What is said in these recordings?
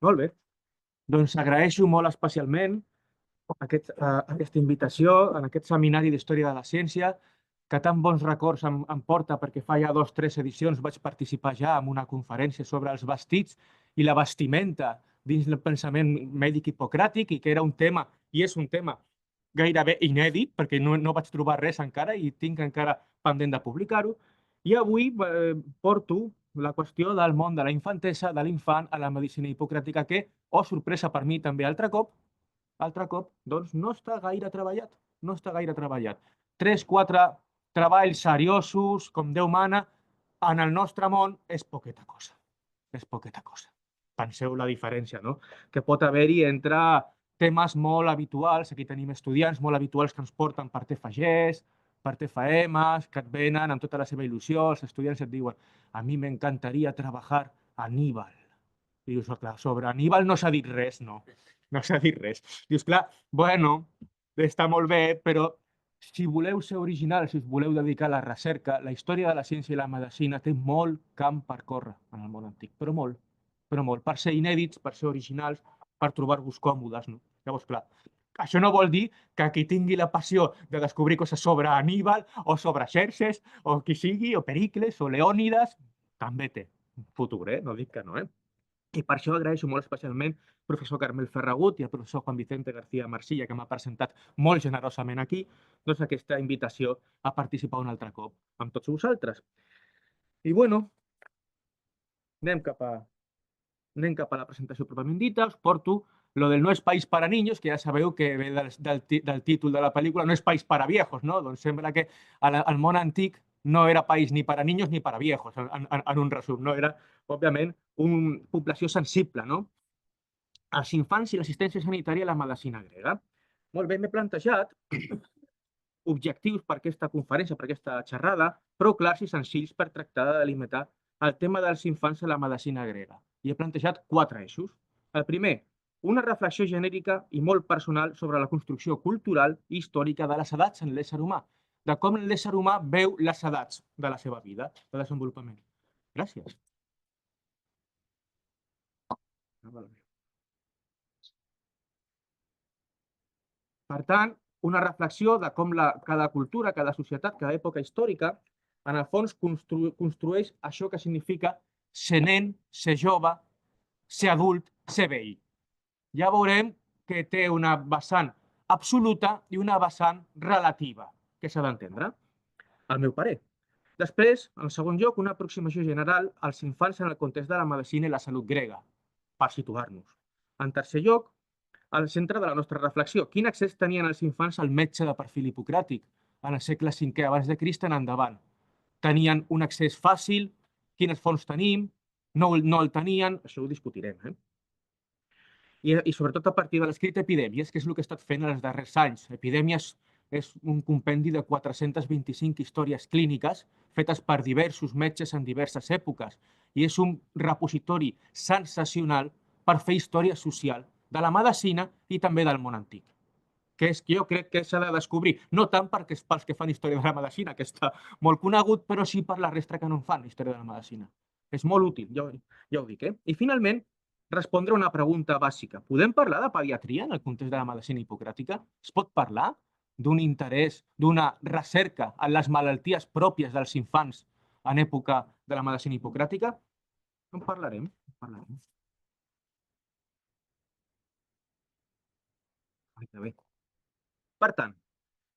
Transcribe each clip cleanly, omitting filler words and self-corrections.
Molt bé. Doncs agraeixo molt especialment aquesta invitació en aquest seminari d'Història de la Ciència, que tan bons records em porta perquè fa ja 2 o 3 edicions vaig participar ja en una conferència sobre els vestits i la vestimenta dins del pensament mèdic hipocràtic i que era un tema, i és un tema gairebé inèdit, perquè no vaig trobar res encara i tinc encara pendent de publicar-ho. I avui porto la qüestió del món de la infantesa, de l'infant, a la medicina hipocràtica, que, oh sorpresa per mi també altre cop, doncs no està gaire treballat. No està gaire treballat. 3, 4 treballs seriosos, com Déu mana, en el nostre món és poqueta cosa. És poqueta cosa. Penseu la diferència, no? Que pot haver-hi entre temes molt habituals, aquí tenim estudiants molt habituals que ens porten per TFGs, per TFMs, que et venen amb tota la seva il·lusió, els estudiants et diuen a mi m'encantaria treballar a Aníbal. I dius, oh, clar, sobre Aníbal no s'ha dit res, no. No s'ha dit res. Dius, clar, bueno, està molt bé, però si voleu ser originals, si us voleu dedicar a la recerca, la història de la ciència i la medicina té molt camp per córrer en el món antic, però molt, per ser inèdits, per ser originals, per trobar-vos còmodes, no? Llavors, clar, això no vol dir que qui tingui la passió de descobrir coses sobre Aníbal o sobre Xerxes o qui sigui, o Pericles o Leònides, també té futur, no dic que no, I per això agraeixo molt especialment al professor Carmel Ferragut i al professor Juan Vicente García Marsilla, que m'ha presentat molt generosament aquí, doncs aquesta invitació a participar un altre cop amb tots vosaltres. I bueno, anem cap a, anem cap a la presentació pròpiament dita. Us porto lo del no és país para niños, que ja sabeu que ve del títol de la pel·lícula, no és país para viejos, no? Doncs sembla que el món antic no era país ni para niños ni para viejos, en un resum, no? Era, òbviament, una població sensible, no? Els infants i l'assistència sanitària a la medicina grega. Molt bé, m'he plantejat objectius per aquesta conferència, per aquesta xerrada, prou clars i senzills per tractar de delimitar el tema dels infants a la medicina grega. I he plantejat 4 eixos. El primer, una reflexió genèrica i molt personal sobre la construcció cultural i històrica de les edats en l'ésser humà, de com l'ésser humà veu les edats de la seva vida, de desenvolupament. Gràcies. Per tant, una reflexió de com cada cultura, cada societat, cada època històrica, en el fons construeix això que significa ser nen, ser jove, ser adult, ser vell. Ja veurem que té una vessant absoluta i una vessant relativa, que s'ha d'entendre, al meu parer. Després, en segon lloc, una aproximació general als infants en el context de la medicina i la salut grega, per situar-nos. En tercer lloc, al centre de la nostra reflexió. Quin accés tenien els infants al metge de perfil hipocràtic en el segle V abans de Crist en endavant? Tenien un accés fàcil? Quines fonts tenim? No el tenien? Això ho discutirem. I sobretot a partir de l'escrit Epidèmies, que és el que he estat fent en els darrers anys. Epidèmies és un compendi de 425 històries clíniques fetes per diversos metges en diverses èpoques i és un repositori sensacional per fer història social de la medicina i també del món antic, que és que jo crec que s'ha de descobrir, no tant pels que fan història de la medicina, que està molt conegut, però sí per la resta que no en fan història de la medicina. És molt útil, ja ho dic. I finalment, respondre una pregunta bàsica. Podem parlar de pediatria en el context de la medicina hipocràtica? Es pot parlar d'un interès, d'una recerca en les malalties pròpies dels infants en època de la medicina hipocràtica? En parlarem. Bé. Per tant,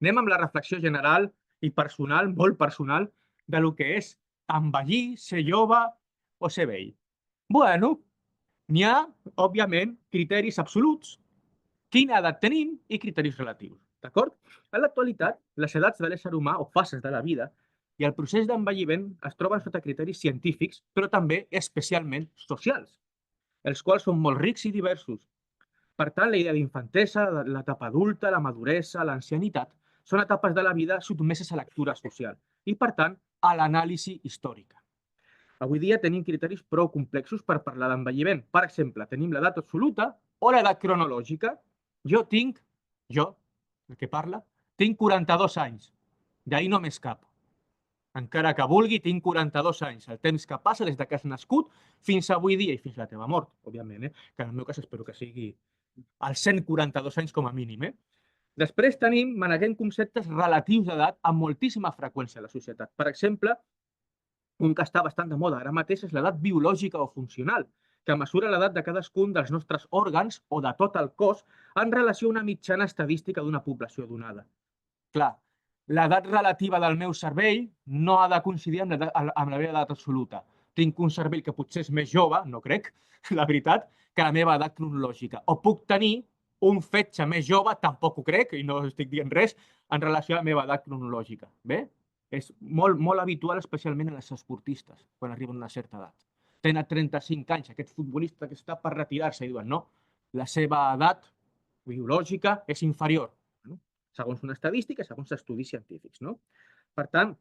anem amb la reflexió general i personal, molt personal, de lo que és envellir, ser jove o ser vell. Bueno, n'hi ha, òbviament, criteris absoluts, quina edat tenim i criteris relatius. D'acord? En l'actualitat, les edats de l'ésser humà o fases de la vida i el procés d'envelliment es troben sota criteris científics, però també especialment socials, els quals són molt rics i diversos. Per tant, la idea d'infantesa, l'etapa adulta, la maduresa, l'ancianitat, són etapes de la vida sotmeses a lectura social i, per tant, a l'anàlisi històrica. Avui dia tenim criteris prou complexos per parlar d'envelliment. Per exemple, tenim l'edat absoluta o l'edat cronològica. Jo, el que parla, tinc 42 anys. D'ahir no m'escapo. Encara que vulgui, tinc 42 anys. El temps que passa des que has nascut fins avui dia i fins la teva mort, òbviament, que en el meu cas espero que sigui als 142 anys com a mínim. Després maneguem conceptes relatius d'edat amb moltíssima freqüència a la societat. Per exemple, un que està bastant de moda ara mateix és l'edat biològica o funcional, que mesura l'edat de cadascun dels nostres òrgans o de tot el cos en relació a una mitjana estadística d'una població donada. Clar, l'edat relativa del meu cervell no ha de coincidir amb la meva edat absoluta. Tinc un cervell que potser és més jove, no crec, la veritat, que la meva edat cronològica. O puc tenir un fetge més jove, tampoc ho crec, i no estic dient res, en relació a la meva edat cronològica. Bé? És molt habitual, especialment en els esportistes, quan arriben a una certa edat. Tenen 35 anys, aquest futbolista que està per retirar-se, i diuen, no, la seva edat biològica és inferior, segons una estadística, segons estudis científics. Per tant,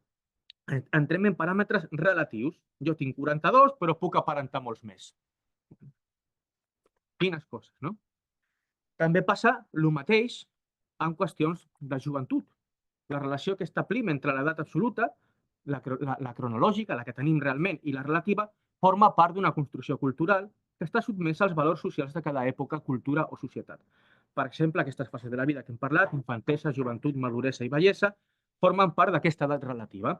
entrem en paràmetres relatius. Jo tinc 42, però puc aparentar molts més. Quines coses, no? També passa el mateix en qüestions de joventut. La relació que establim entre l'edat absoluta, la cronològica, la que tenim realment, i la relativa, forma part d'una construcció cultural que està sotmesa als valors socials de cada època, cultura o societat. Per exemple, aquestes fases de la vida que hem parlat, infantesa, joventut, maduresa i vellesa, formen part d'aquesta edat relativa.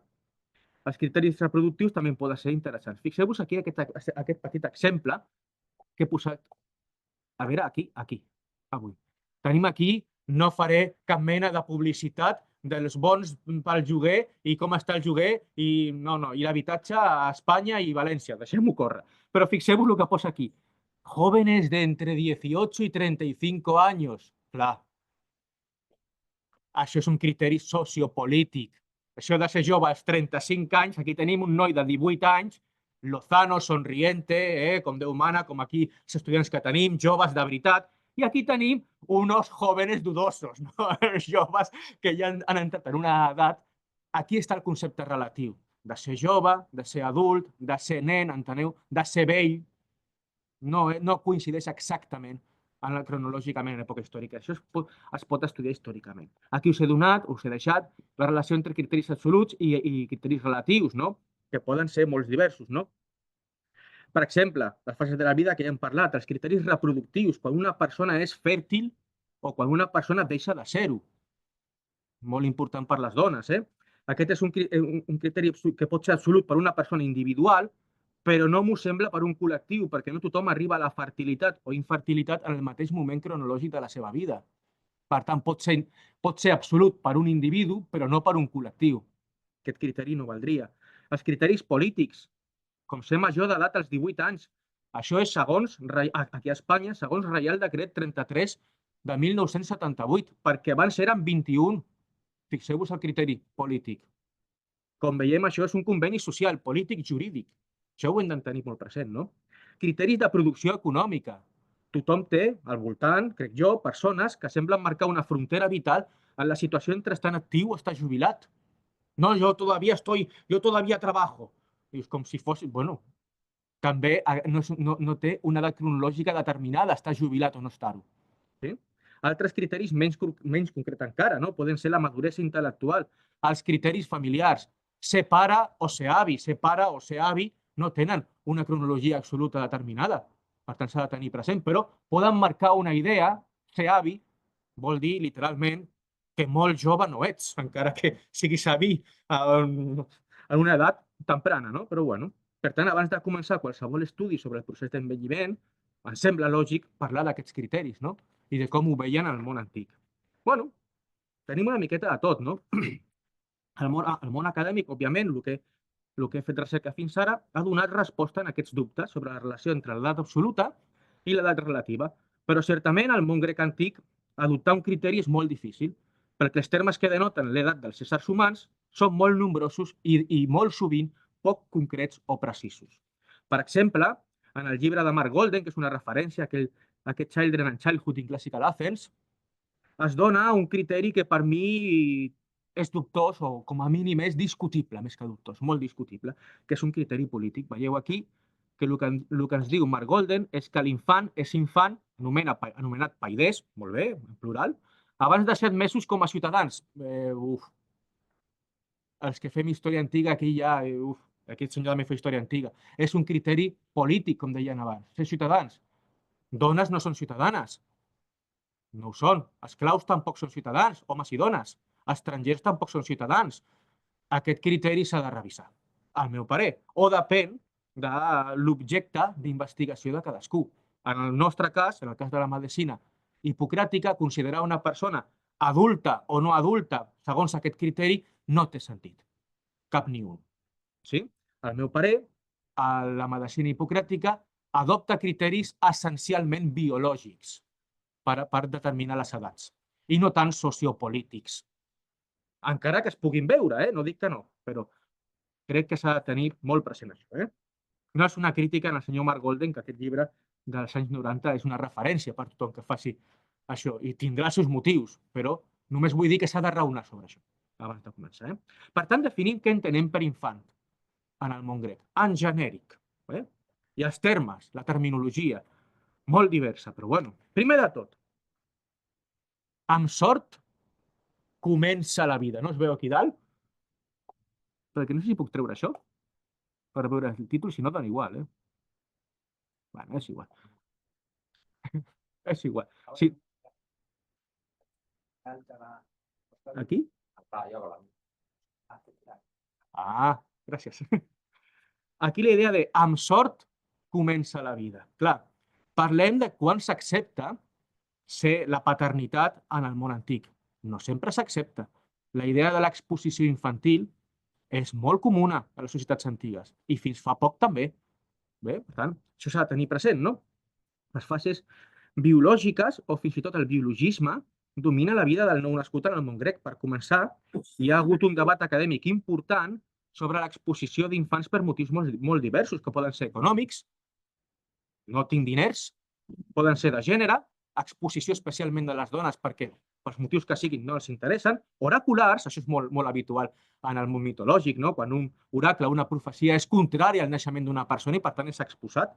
Els criteris reproductius també poden ser interessants. Fixeu-vos aquí aquest petit exemple que he posat. A veure, aquí, avui. Tenim aquí, no faré cap mena de publicitat dels bons pel lloguer i com està el lloguer i l'habitatge a Espanya i València. Deixem-ho córrer. Però fixeu-vos el que posa aquí. Jóvenes de entre 18 i 35 anys. Clar. Això és un criteri sociopolític. Això de ser jove als 35 anys, aquí tenim un noi de 18 anys, lozano, sonriente, com Déu mana, com aquí els estudiants que tenim, joves de veritat, i aquí tenim uns jóvenes dudosos, no? Joves que ja han entrat en una edat. Aquí està el concepte relatiu, de ser jove, de ser adult, de ser nen, enteneu? De ser vell. No coincideix exactament cronològicament en l'època històrica. Això es pot estudiar històricament. Aquí us he donat, us he deixat, la relació entre criteris absoluts i criteris relatius, que poden ser molt diversos. Per exemple, les fases de la vida que ja hem parlat, els criteris reproductius, quan una persona és fèrtil o quan una persona deixa de ser-ho. Molt important per les dones. Aquest és un criteri que pot ser absolut per una persona individual, però no m'ho sembla per un col·lectiu, perquè no tothom arriba a la fertilitat o infertilitat en el mateix moment cronològic de la seva vida. Per tant, pot ser absolut per un individu, però no per un col·lectiu. Aquest criteri no valdria. Els criteris polítics, com ser major d'edat als 18 anys. Això és segons, aquí a Espanya, segons Reial Decret 33 de 1978, perquè abans eren 21. Fixeu-vos el criteri polític. Com veiem, això és un conveni social, polític, jurídic. Això ho hem de tenir molt present, no? Criteris de producció econòmica. Tothom té al voltant, crec jo, persones que semblen marcar una frontera vital en la situació entre estar actiu o estar jubilat. No, yo todavía trabajo. És com si fos, bueno, també no té una edat cronològica determinada, estar jubilat o no estar-ho. Altres criteris menys concrets encara, poden ser la maduresa intel·lectual, els criteris familiars, ser pare o ser avi, no tenen una cronologia absoluta determinada, per tant s'ha de tenir present, però poden marcar una idea. Ser avi vol dir literalment que molt jove no ets, encara que siguis avi en una edat temprana, però bueno. Per tant, abans de començar qualsevol estudi sobre el procés d'envelliment, em sembla lògic parlar d'aquests criteris, i de com ho veien al món antic. Bueno, tenim una miqueta de tot, El món acadèmic, òbviament, el que he fet recerca fins ara, ha donat resposta a aquests dubtes sobre la relació entre l'edat absoluta i l'edat relativa. Però certament al món grec antic adoptar un criteri és molt difícil, perquè els termes que denoten l'edat dels éssers humans són molt nombrosos i molt sovint poc concrets o precisos. Per exemple, en el llibre de Mark Golden, que és una referència a aquest Children and Childhood in Classical Athens, es dona un criteri que per mi és dubtós o com a mínim és discutible, més que dubtós, molt discutible, que és un criteri polític. Veieu aquí que el que ens diu Mark Golden és que l'infant és infant, anomenat paidès, molt bé, en plural, abans de 7 mesos com a ciutadans. els que fem història antiga, aquí ja, aquest senyor també fa història antiga. És un criteri polític, com deien abans. Ser ciutadans. Dones no són ciutadanes. No ho són. Esclaus tampoc són ciutadans, homes i dones. Estrangers tampoc són ciutadans. Aquest criteri s'ha de revisar, al meu parer. O depèn de l'objecte d'investigació de cadascú. En el nostre cas, en el cas de la medicina hipocràtica, considerar una persona adulta o no adulta, segons aquest criteri, no té sentit. Cap ni un. Sí? Al meu parer, la medicina hipocràtica adopta criteris essencialment biològics per determinar les edats i no tant sociopolítics. Encara que es puguin veure, no dic que no, però crec que s'ha de tenir molt present això. No és una crítica al senyor Mark Golden, que aquest llibre dels anys 90 és una referència per tothom que faci això, i tindrà els seus motius, però només vull dir que s'ha de raonar sobre això, abans de començar. Per tant, definim què entenem per infant en el món grec, en genèric. I els termes, la terminologia, molt diversa, però bueno. Primer de tot, amb sort comença la vida. No es veu aquí dalt? Perquè no sé si puc treure això per veure el títol, si no, dona igual. Bueno, és igual. És igual. Sí. Aquí? Ah, gràcies. Aquí la idea de amb sort comença la vida. Clar, parlem de quan s'accepta ser la paternitat en el món antic. No sempre s'accepta. La idea de l'exposició infantil és molt comuna a les societats antigues i fins fa poc també. Bé, per tant, això s'ha de tenir present, no? Les fases biològiques o fins i tot el biologisme domina la vida del nou nascut en el món grec. Per començar, hi ha hagut un debat acadèmic important sobre l'exposició d'infants per motius molt diversos, que poden ser econòmics, no tinc diners, poden ser de gènere, exposició especialment de les dones perquè pels motius que siguin no els interessen, oraculars, això és molt habitual en el món mitològic, no? Quan un oracle, una profecia és contrària al naixement d'una persona i per tant és exposat.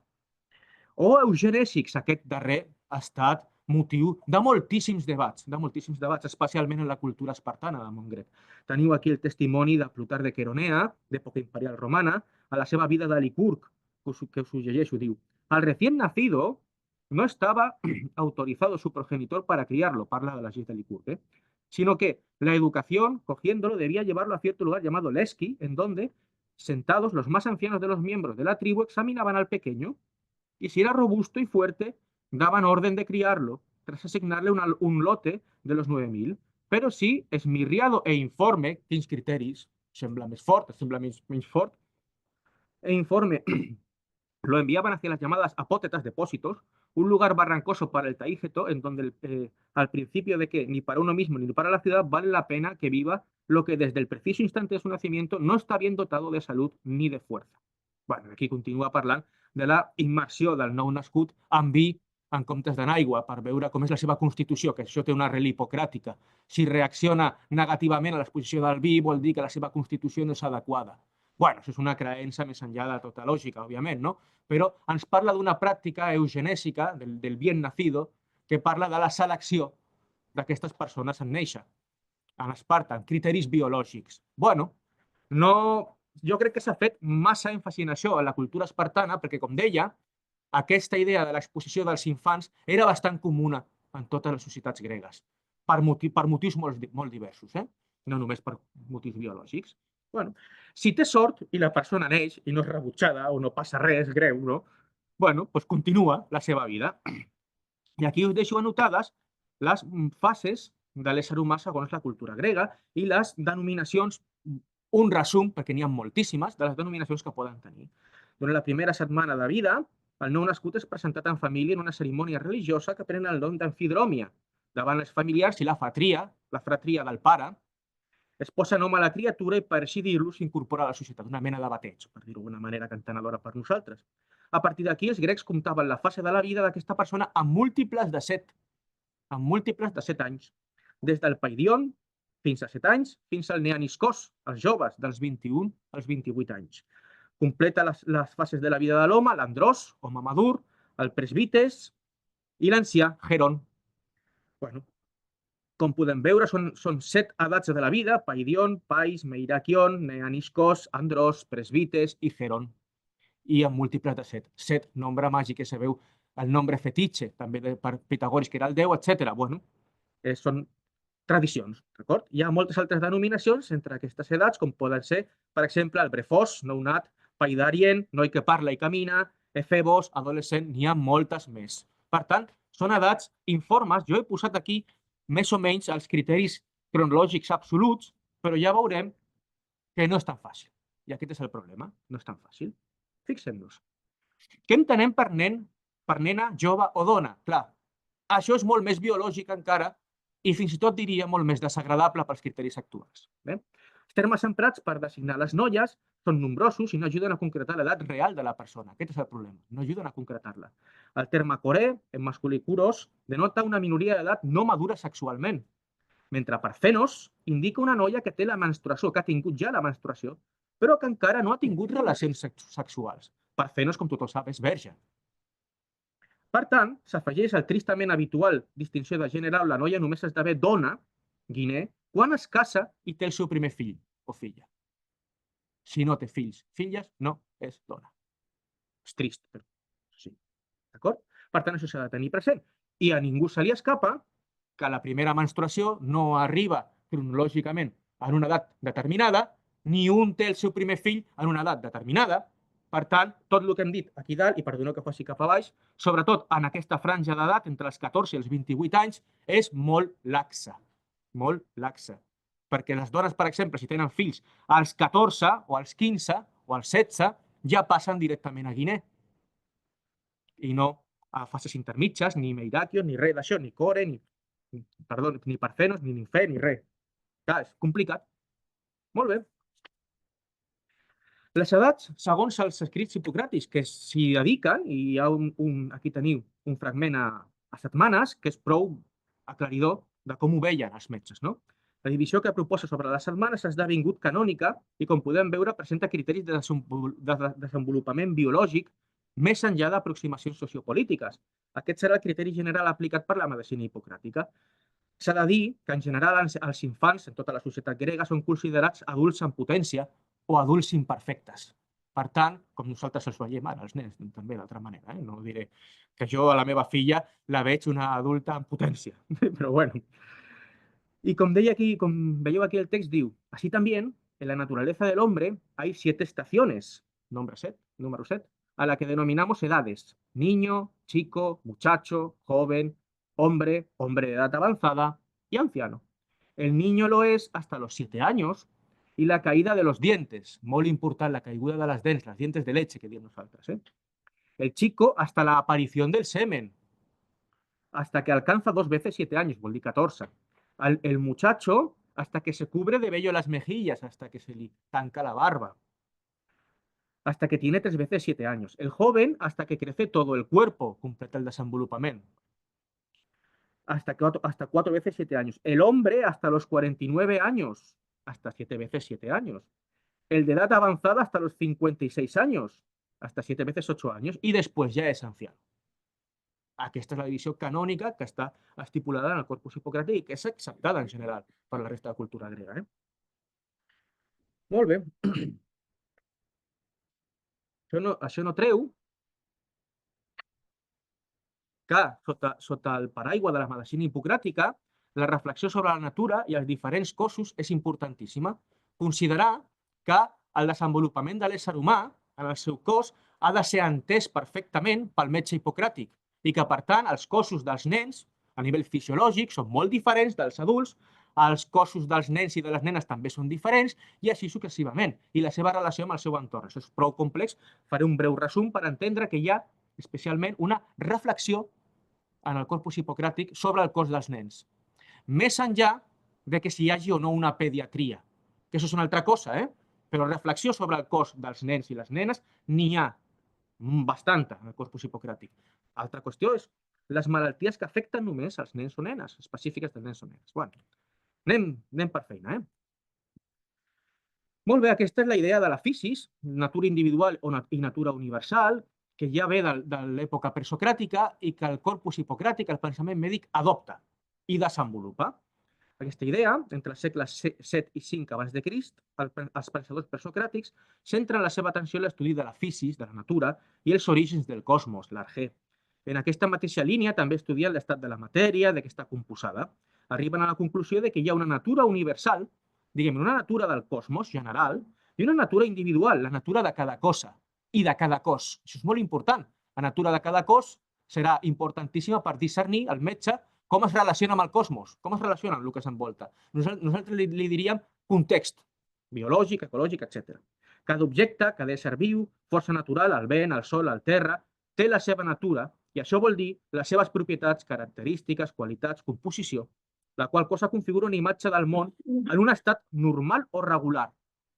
O eugenèsics, aquest darrer ha estat motiu de moltíssims debats, especialment en la cultura espartana del món grec. Teniu aquí el testimoni de Plutar de Queronea, d'època imperial romana, a la seva vida de Licurg, que us ho llegeixo, diu: al recién nacido no estaba autorizado su progenitor para criarlo, parla de las lleis de Licurg, sino que la educación, cogiéndolo, debía llevarlo a cierto lugar llamado Lesqui, en donde, sentados los más ancianos de los miembros de la tribu, examinaban al pequeño y si era robusto y fuerte, daban orden de criarlo, tras asignarle un lote de los 9.000. Però si esmirriado e informe, quins criteris, sembla més fort, sembla menys fort, e informe, lo enviaban hacia las llamadas apótetas, depósitos, un lugar barrancoso para el Taígeto, en donde al principio de que ni para uno mismo ni para la ciudad vale la pena que viva lo que desde el preciso instante de su nacimiento no está bien dotado de salud ni de fuerza. Bueno, aquí continua parlant de la immersió del nou nascut en vi en comptes d'aigua per veure com és la seva constitució, que això té una arrel hipocràtica. Si reacciona negativament a l'exposició del vi, vol dir que la seva constitució no és adequada. Bueno, això és una creença més enllà de tota lògica, òbviament, no? Però ens parla d'una pràctica eugenèsica, del bien nacido, que parla de la selecció d'aquestes persones en néixer. En Esparta, en criteris biològics. Bueno, no... Jo crec que s'ha fet massa èmfasi en això, en la cultura espartana, perquè, com deia, aquesta idea de l'exposició dels infants era bastant comuna en totes les societats gregues, per motius molt diversos, no només per motius biològics. Bueno, si té sort i la persona neix i no és rebutjada o no passa res greu, no? Bueno, doncs continua la seva vida. I aquí us deixo anotades les fases de l'ésser humà segons la cultura grega i les denominacions, un resum, perquè n'hi ha moltíssimes, de les denominacions que poden tenir. Durant la primera setmana de vida, el nou nascut és presentat en família en una cerimònia religiosa que pren el nom d'amfidròmia. Davant els familiars i la fratria del pare, es posa nom a la criatura i, per així dir-lo, s'incorpora a la societat, una mena de bateig, per dir-ho d'una manera entenedora per nosaltres. A partir d'aquí, els grecs comptaven la fase de la vida d'aquesta persona amb múltiples de 7 anys, des del paidion fins a 7 anys, fins al neaniskos, els joves, dels 21 als 28 anys. Completa les fases de la vida de l'home, l'andrós, home madur, el presbites i l'ancià, Heron. Bueno, Com podem veure, són 7 edats de la vida: Paidion, Pais, Meirakion, Neaniskos, Andros, Presbites i Heron. I amb múltiples de 7. 7, nombre màgic, que sabeu, el nombre fetitxe, també per Pitagòris, que era el 10, etc. Bueno, són tradicions, d'acord? Hi ha moltes altres denominacions entre aquestes edats, com poden ser, per exemple, el brefós, nounat, paidarien, noi que parla i camina, efebos, adolescent, n'hi ha moltes més. Per tant, són edats informes. Jo he posat aquí més o menys els criteris cronològics absoluts, però ja veurem que no és tan fàcil. I aquest és el problema, no és tan fàcil. Fixem-nos. Què entenem per nen, per nena, jove o dona? Clar, això és molt més biològic encara i fins i tot diria molt més desagradable pels criteris actuals. Bé? Els termes emprats per designar les noies són nombrosos i no ajuden a concretar l'edat real de la persona. Aquest és el problema, no ajuden a concretar-la. El terme corè, en masculí curos, denota una minoria d'edat no madura sexualment, mentre parfenos indica una noia que té la menstruació, que ha tingut ja la menstruació, però que encara no ha tingut relacions sexuals. Parfenos, com tothom sap, és verge. Per tant, s'afegeix al tristament habitual distinció de gènere on la noia només esdevé dona, guiné, quan es casa i té el seu primer fill o filla. Si no té fills, filles, no és dona. És trist, però sí. D'acord? Per tant, això s'ha de tenir present. I a ningú se li escapa que la primera menstruació no arriba cronològicament en una edat determinada, ni un té el seu primer fill en una edat determinada. Per tant, tot el que hem dit aquí dalt, i perdoneu que faci cap a baix, sobretot en aquesta franja d'edat, entre els 14 i els 28 anys, és molt laxa. Molt laxa. Perquè les dones, per exemple, si tenen fills als 14 o als 15 o als 16, ja passen directament a Guinea. I no a fases intermitges, ni Meirakion, ni res d'això, ni Core, ni Parfenos, ni Ninfè, ni res. Clar, és complicat. Molt bé. Les edats, segons els escrits hipocràtics, que s'hi dediquen, i hi ha aquí teniu un fragment a setmanes, que és prou aclaridor de com ho veien els metges, no? La divisió que proposa sobre les setmanes ha esdevingut canònica i, com podem veure, presenta criteris de desenvolupament biològic més enllà d'aproximacions sociopolítiques. Aquest serà el criteri general aplicat per la medicina hipocràtica. S'ha de dir que, en general, els infants en tota la societat grega són considerats adults en potència o adults imperfectes. Per tant, com nosaltres els veiem ara, els nens, també d'altra manera. No diré que jo a la meva filla la veig una adulta en potència, però bueno. Y como veieu aquí el text, diu: así también, en la naturaleza del hombre hay 7 estaciones, número 7, a la que denominamos edades: niño, chico, muchacho, joven, hombre, hombre de edad avanzada y anciano. El niño lo es hasta los 7 años y la caída de los dientes, molt important, la caiguda de las dientes de leche, que diem nosaltres. El chico hasta la aparición del semen, hasta que alcanza 2 veces 7 años, vol dir 14. El muchacho hasta que se cubre de vello las mejillas, hasta que se le tanca la barba, hasta que tiene 3 veces 7 años. El joven hasta que crece todo el cuerpo, completa el desenvolupament, hasta 4 veces 7 años. El hombre hasta los 49 años, hasta 7 veces 7 años. El de edad avanzada hasta los 56 años, hasta 7 veces 8 años, y después ya es anciano. Aquesta és la divisió canònica que està estipulada en el corpus hipocràtic i que és acceptada en general per la resta de cultura grega. Molt bé. Això no treu que, sota el paraigua de la medicina hipocràtica, la reflexió sobre la natura i els diferents cossos és importantíssima. Considerar que el desenvolupament de l'ésser humà en el seu cos ha de ser entès perfectament pel metge hipocràtic i que, per tant, els cossos dels nens, a nivell fisiològic, són molt diferents dels adults, els cossos dels nens i de les nenes també són diferents, i així successivament, i la seva relació amb el seu entorn. Això és prou complex. Faré un breu resum per entendre que hi ha, especialment, una reflexió en el corpus hipocràtic sobre el cos dels nens. Més enllà de que s'hi hagi o no una pediatria, que això és una altra cosa, però reflexió sobre el cos dels nens i les nenes n'hi ha bastanta en el corpus hipocràtic. Altra qüestió és les malalties que afecten només els nens o nenes, específiques dels nens o nenes. Bueno, anem per feina. Molt bé, aquesta és la idea de la physis, natura individual i natura universal, que ja ve de l'època presocràtica i que el corpus hipocràtic, el pensament mèdic, adopta i desenvolupa. Aquesta idea, entre els segles VII i V abans de Crist, els pensadors presocràtics centren la seva atenció en l'estudi de la fisis, de la natura, i els orígens del cosmos, l'argé. En aquesta mateixa línia també estudien l'estat de la matèria, de què està composada. Arriben a la conclusió de que hi ha una natura universal, diguem, una natura del cosmos general, i una natura individual, la natura de cada cosa i de cada cos. Això és molt important. La natura de cada cos serà importantíssima per discernir el metge com es relaciona amb el cosmos, com es relaciona amb el que s'envolta. Nosaltres li diríem context biològic, ecològic, etc. Cada objecte, cada ésser viu, força natural, el vent, el sol, el terra, té la seva natura i això vol dir les seves propietats, característiques, qualitats, composició, la qual cosa configura una imatge del món en un estat normal o regular,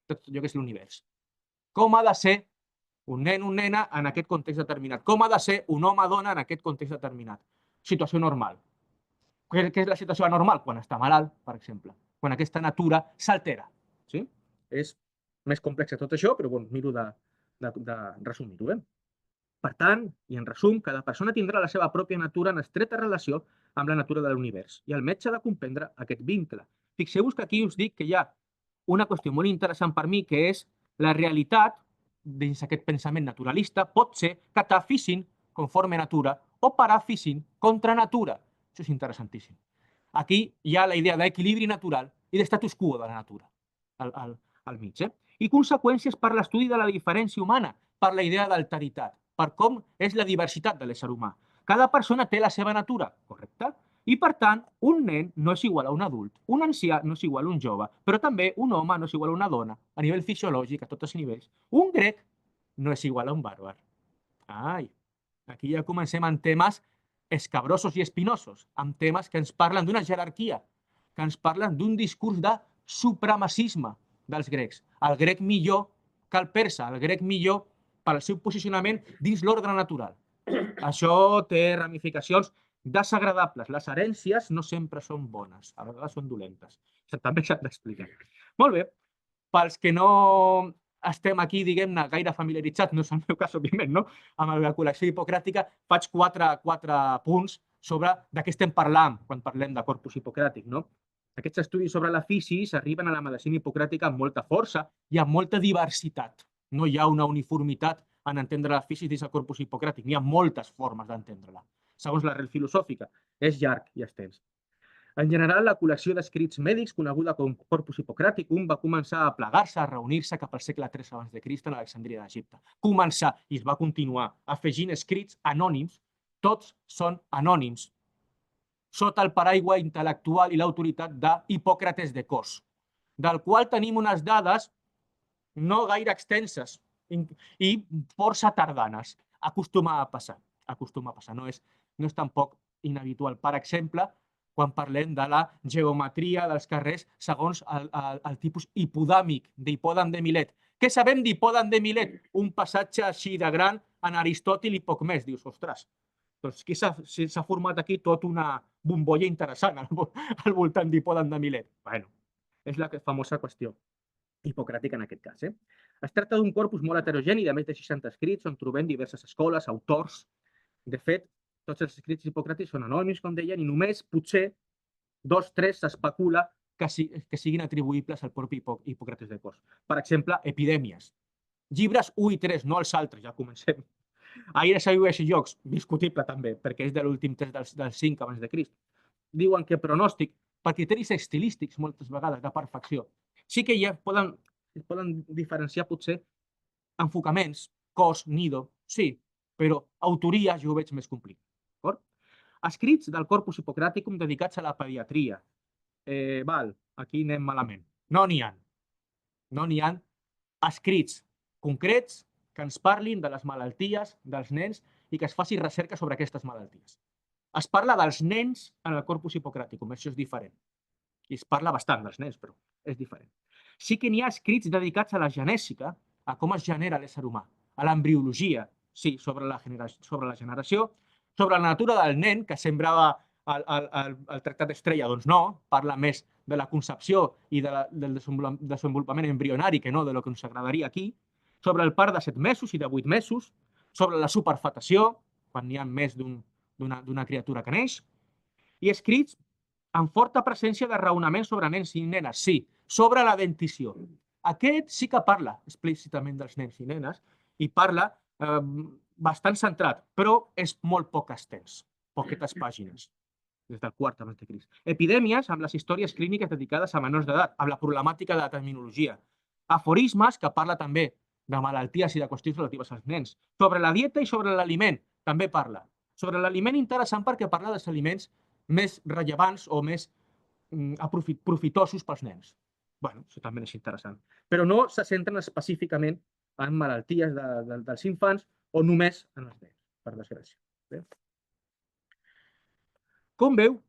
tot allò que és l'univers. Com ha de ser un nen, una nena en aquest context determinat? Com ha de ser un home, dona en aquest context determinat? Situació normal. Què és la situació anormal? Quan està malalt, per exemple. Quan aquesta natura s'altera. Sí? És més complex tot això, però bon, miro de resumir-ho. Per tant, i en resum, cada persona tindrà la seva pròpia natura en estreta relació amb la natura de l'univers. I el metge ha de comprendre aquest vincle. Fixeu-vos que aquí us dic que hi ha una qüestió molt interessant per mi, que és la realitat, dins aquest pensament naturalista, pot ser que t'aficin conforme natura o paraficin contra natura. Això és interessantíssim. Aquí hi ha la idea d'equilibri natural i d'estatus quo de la natura al mig. I conseqüències per l'estudi de la diferència humana, per la idea d'alteritat, per com és la diversitat de l'ésser humà. Cada persona té la seva natura, correcte? I, per tant, un nen no és igual a un adult, un ancià no és igual a un jove, però també un home no és igual a una dona, a nivell fisiològic, a tots els nivells. Un grec no és igual a un bàrbar. Ai, aquí ja comencem amb temes escabrosos i espinosos, amb temes que ens parlen d'una jerarquia, que ens parlen d'un discurs de supremacisme dels grecs. El grec millor que el persa, el grec millor pel seu posicionament dins l'ordre natural. Això té ramificacions desagradables. Les herències no sempre són bones, a vegades són dolentes. Això també s'ha d'explicar. Molt bé, pels que no estem aquí, diguem-ne, gaire familiaritzats, no és el meu cas, òbviament, no? Amb la col·lecció hipocràtica, faig quatre punts sobre de què estem parlant quan parlem de corpus hipocràtic, no? Aquests estudis sobre la fisis arriben a la medicina hipocràtica amb molta força i amb molta diversitat. No hi ha una uniformitat en entendre la fisis dins el corpus hipocràtic. N'hi ha moltes formes d'entendre-la. Segons l'arrel filosòfica, és llarg i extens. En general, la col·lecció d'escrits mèdics, coneguda com Corpus Hippocraticum, va començar a plegar-se, a reunir-se cap al segle III abans de Crist en Alexandria d'Egipte. Començar, i es va continuar afegint escrits anònims, tots són anònims, sota el paraigua intel·lectual i l'autoritat d'Hipòcrates de Cos, del qual tenim unes dades no gaire extenses i força tardanes. Acostuma a passar, no és tampoc inhabitual. Per exemple, quan parlem de la geometria dels carrers segons el tipus hipodàmic, d'Hipòdam de Milet. Què sabem d'Hipòdam de Milet? Un passatge així de gran en Aristòtil i poc més. Dius, ostres, doncs aquí s'ha format aquí tota una bombolla interessant al voltant d'Hipòdam de Milet. Bueno, és la famosa qüestió hipocràtica en aquest cas. Es tracta d'un corpus molt heterogeni de més de 60 escrits on trobem diverses escoles, autors. De fet, tots els escrits hipocràtics són anònims, com deien, i només, potser, 2 o 3 s'especula que siguin atribuïbles al propi Hipòcrates de Cos. Per exemple, epidèmies. Llibres 1 i 3, no els altres, ja comencem. Aires, aigües i llocs, discutible també, perquè és de l'últim 3 del 5 abans de Crist. Diuen que pronòstic, per criteris estilístics, moltes vegades, de perfecció. Sí que ja poden diferenciar, potser, enfocaments, cos, nido, sí, però autoria jo ho veig més complicat. Escrits del Corpus Hippocraticum dedicats a la pediatria. Aquí anem malament. No n'hi ha. No n'hi ha escrits concrets que ens parlin de les malalties dels nens i que es faci recerca sobre aquestes malalties. Es parla dels nens en el Corpus Hippocraticum, això és diferent. I es parla bastant dels nens, però és diferent. Sí que n'hi ha escrits dedicats a la genèsica, a com es genera l'ésser humà, a l'embriologia, sí, sobre la generació, sobre la natura del nen, que sembrava el Tractat Estrella, doncs no, parla més de la concepció i del desenvolupament embrionari que no de lo que ens agradaria aquí, sobre el part de 7 mesos i de 8 mesos, sobre la superfetació, quan n'hi ha més d'una criatura que neix, i escrits amb forta presència de raonament sobre nens i nenes, sí, sobre la dentició. Aquest sí que parla explícitament dels nens i nenes i parla bastant centrat, però és molt poc extens, poquetes pàgines, des del quart abans de Crist. Epidèmies amb les històries clíniques dedicades a menors d'edat, amb la problemàtica de la terminologia. Aforismes, que parla també de malalties i de qüestions relatives als nens. Sobre la dieta i sobre l'aliment, també parla. Sobre l'aliment interessant perquè parla dels aliments més rellevants o més profitosos pels nens. Bueno, això també és interessant. Però no se centren específicament en malalties dels infants o només en els nens, per desgràcia. Bé? Com veu,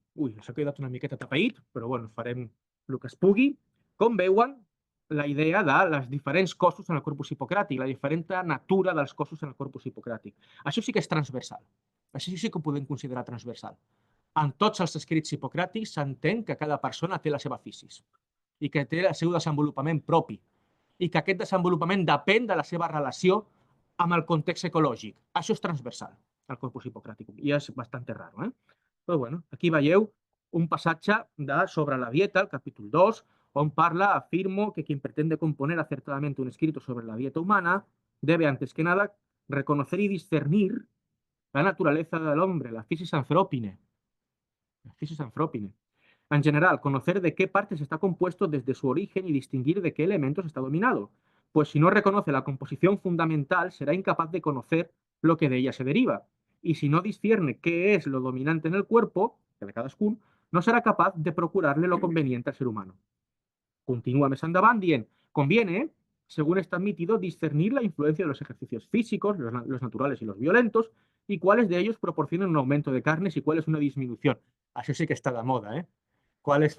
s'ha quedat una miqueta tapeït, però bueno, farem el que es pugui. Com veuen la idea de les diferents cossos en el corpus hipocràtic, la diferent natura dels cossos en el corpus hipocràtic. Això sí que és transversal. Això sí que ho podem considerar transversal. En tots els escrits hipocràtics s'entén que cada persona té la seva fisis i que té el seu desenvolupament propi i que aquest desenvolupament depèn de la seva relació amb el context ecològic. Això és transversal, el corpus hipocràtic, i és bastant raro. Però bueno, aquí veieu un passatge sobre la dieta, el capítol 2, on parla, afirmo que quien pretende componer acertadamente un escrito sobre la dieta humana debe, antes que nada, reconocer y discernir la naturaleza del hombre, la fisis anthropine. La fisis anthropine. En general, conocer de qué partes está compuesto desde su origen y distinguir de qué elementos está dominado. Pues si no reconoce la composición fundamental, será incapaz de conocer lo que de ella se deriva. Y si no discierne qué es lo dominante en el cuerpo, que de cadascun, no será capaz de procurarle lo conveniente al ser humano. Continúa més endavant dient, conviene, según está admitido, discernir la influencia de los ejercicios físicos, los naturales y los violentos, y cuáles de ellos proporcionan un aumento de carnes y cuáles una disminución. Això sí que està de moda, ¿eh? Cuáles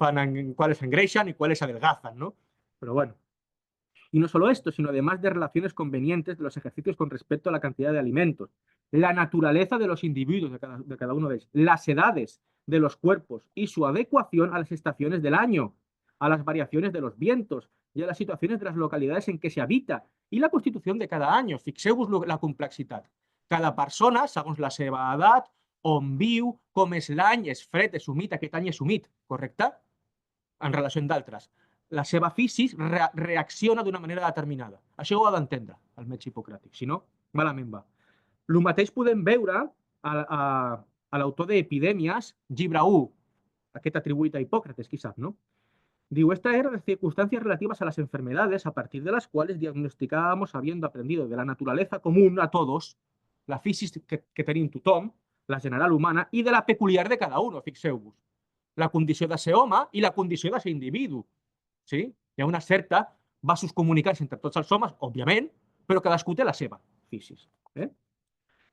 engreixan y cuáles adelgazan, ¿no? Pero bueno. Y no solo esto, sino además de relaciones convenientes de los ejercicios con respecto a la cantidad de alimentos, la naturaleza de los individuos de cada uno de ellos, las edades de los cuerpos y su adecuación a las estaciones del año, a las variaciones de los vientos y a las situaciones de las localidades en què se habita i la constitució de cada any. Fixeu-vos la complexitat. Cada persona, segons la seva edat, on viu, com és l'any, és fred, és humit, aquest any és humit, correcte? En relació amb d'altres. La seva fisis reacciona d'una manera determinada. Això ho ha d'entendre el metge hipocràtic, si no, malament va. El mateix podem veure a l'autor d'Epidèmies, llibre 1, aquest atribuït a Hipòcrates, qui sap, no? Digo, esta era las circunstancias relativas a las enfermedades a partir de las cuales diagnosticábamos habiendo aprendido de la naturaleza común a todos, la fisis que tenim tothom, la general humana, i de la peculiar de cada un, fixeu-vos. La condició de ser home i la condició de ser individu. Sí? Hi ha una certa vasos comunicants entre tots els homes, òbviament, però cadascú té la seva fisis.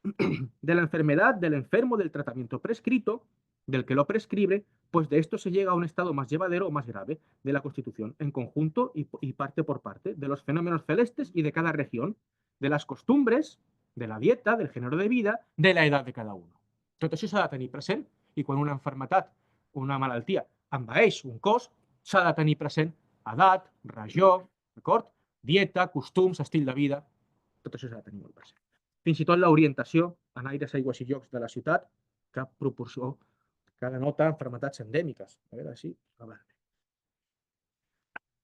De la enfermedad, del enfermo, del tratamiento prescrito, del que lo prescribe, pues de esto se llega a un estado más llevadero o más grave de la Constitución, en conjunto y parte por parte, de los fenómenos celestes y de cada región, de las costumbres, de la dieta, del género de vida, de la edad de cada uno. Tot això s'ha de tenir present i quan una malaltia, una malaltia envaeix un cos, s'ha de tenir present edat, regió, d'acord? Dieta, costums, estil de vida, tot això s'ha de tenir molt present. Fins i tot l'orientació en aires, aigües i llocs de la ciutat que proporció que denota enfermetats endèmiques. A veure si...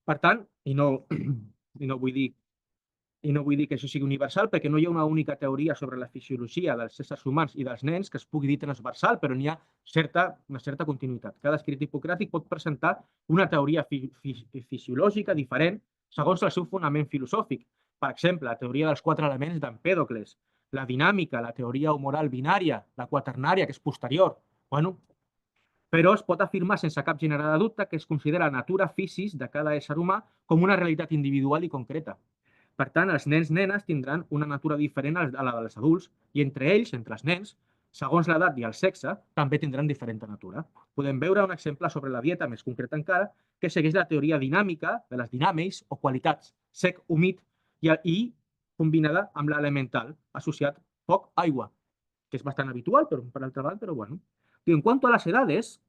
Per tant, i no vull dir que això sigui universal, perquè no hi ha una única teoria sobre la fisiologia dels éssers humans i dels nens que es pugui dir transversal, però n'hi ha una certa continuïtat. Cada escrit hipocràtic pot presentar una teoria fisiològica diferent segons el seu fonament filosòfic. Per exemple, la teoria dels 4 elements d'Empèdocles, la dinàmica, la teoria humoral binària, la quaternària, que és posterior. Bueno, però es pot afirmar sense cap gènere de dubte que es considera la natura fisis de cada ésser humà com una realitat individual i concreta. Per tant, els nens-nenes tindran una natura diferent a la dels adults i entre ells, entre els nens, segons l'edat i el sexe, també tindran diferent natura. Podem veure un exemple sobre la dieta més concret encara, que segueix la teoria dinàmica de les dinàmics o qualitats sec, humit i combinada amb l'elemental associat foc-aigua, que és bastant habitual, per altra banda, però bueno. En cuanto a las edades,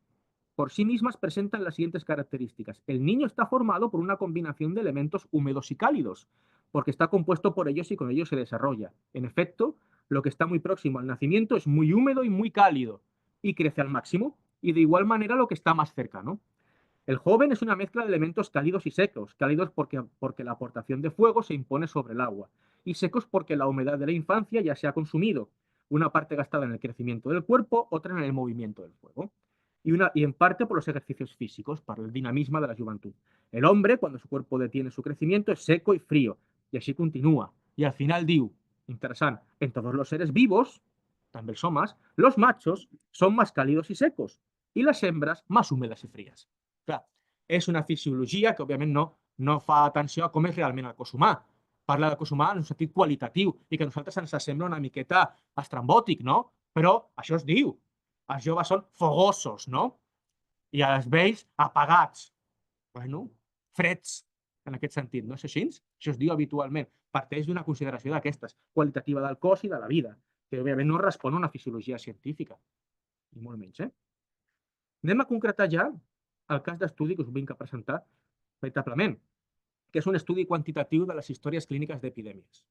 por sí mismas presentan las siguientes características. El niño está formado por una combinación de elementos húmedos y cálidos, porque está compuesto por ellos y con ellos se desarrolla. En efecto, lo que está muy próximo al nacimiento es muy húmedo y muy cálido, y crece al máximo. y de igual manera lo que está más cercano. El joven es una mezcla de elementos cálidos y secos. Cálidos porque la aportación de fuego se impone sobre el agua. Y secos porque la humedad de la infancia ya se ha consumido. Una parte gastada en el crecimiento del cuerpo, otra en el movimiento del fuego. Y en parte por los ejercicios físicos, para el dinamismo de la juventud. El hombre, cuando su cuerpo detiene su crecimiento, es seco y frío. Y así continúa. Y al final diu, interesante, en todos los seres vivos, también son más, los machos son más cálidos y secos. Y las hembras más húmedas y frías. Clar, és una fisiologia que, òbviament, no fa atenció a com és realment el cos humà. Parla del cos humà en un sentit qualitatiu i que a nosaltres ens sembla una miqueta estrambòtic, no? Però això es diu. Els joves són fogosos, no? I els vells apagats. Bueno, freds, en aquest sentit, no és així? Això es diu habitualment. Parteix d'una consideració d'aquestes, qualitativa del cos i de la vida, que, òbviament, no respon a una fisiologia científica. I molt menys, eh? Anem a concretar ja el cas d'estudi que us vinc a presentar veritablement, que és un estudi quantitatiu de les històries clíniques d'epidèmies,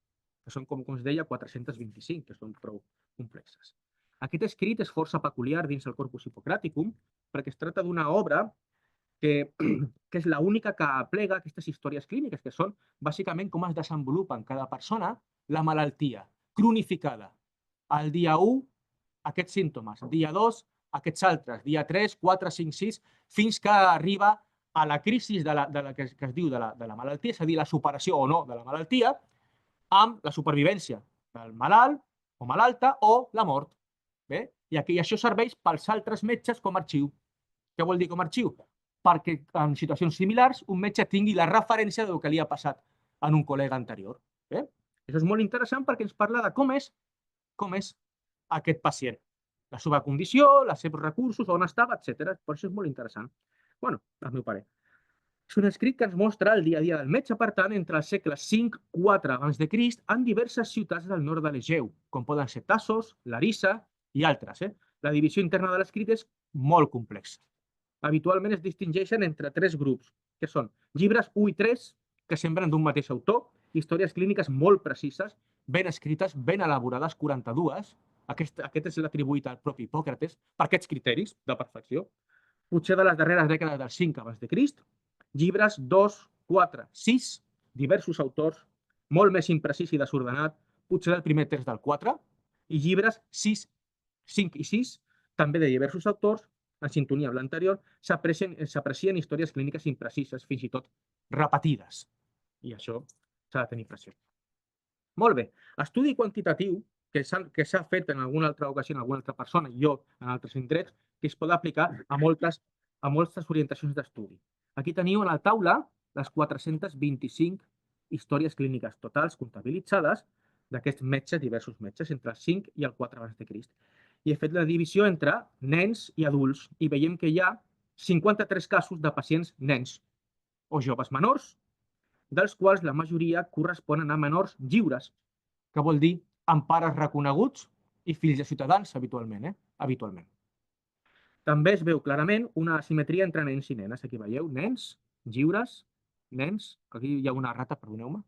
que són, com us deia, 425, que són prou complexes. Aquest escrit és força peculiar dins el Corpus Hippocraticum, perquè es tracta d'una obra que és l'única que aplega aquestes històries clíniques, que són bàsicament com es desenvolupa en cada persona la malaltia cronificada. Al dia 1, aquests símptomes. Dia 2, aquests altres. Dia 3, 4, 5, 6, fins que arriba a la crisi que es diu de la malaltia, és a dir, la superació o no de la malaltia, amb la supervivència del malalt o malalta o la mort. Bé? I això serveix pels altres metges com a arxiu. Què vol dir com a arxiu? Perquè en situacions similars un metge tingui la referència del que li ha passat en un col·lega anterior. Bé? Això és molt interessant perquè ens parla de com és aquest pacient, la seva condició, els seus recursos, on estava, etc. Per això és molt interessant. Bueno, al meu parer. És un escrit que ens mostra el dia a dia del metge, per tant, entre els segles V-IV abans de Crist en diverses ciutats del nord de l'Egeu, com poden ser Tassos, Larissa i altres. La divisió interna de l'escrit és molt complexa. Habitualment es distingeixen entre tres grups, que són llibres 1 i 3, que semblen d'un mateix autor, històries clíniques molt precises, ben escrites, ben elaborades, 42. Aquest és l'atribuït al propi Hipòcrates per aquests criteris de perfecció. Potser de les darreres dècades del 5 abans de Crist, llibres 2, 4, 6, diversos autors, molt més imprecís i desordenat, potser del primer terç del 4, i llibres 6, 5 i 6, també de diversos autors, en sintonia amb l'anterior, s'aprecien històries clíniques imprecises, fins i tot repetides. I això s'ha de tenir pressió. Molt bé. Estudi quantitatiu que s'ha fet en alguna altra ocasió, en alguna altra persona, i jo en altres indrets, que es pot aplicar a moltes orientacions d'estudi. Aquí teniu a la taula les 425 històries clíniques totals comptabilitzades d'aquests metges, diversos metges, entre el 5 i el 4 abans de Crist. I he fet la divisió entre nens i adults i veiem que hi ha 53 casos de pacients nens o joves menors, dels quals la majoria corresponen a menors lliures, que vol dir amb pares reconeguts i fills de ciutadans, habitualment. Habitualment. També es veu clarament una asimetria entre nens i nenes. Aquí veieu, nens, lliures, nens, aquí hi ha una rata, perdoneu-me,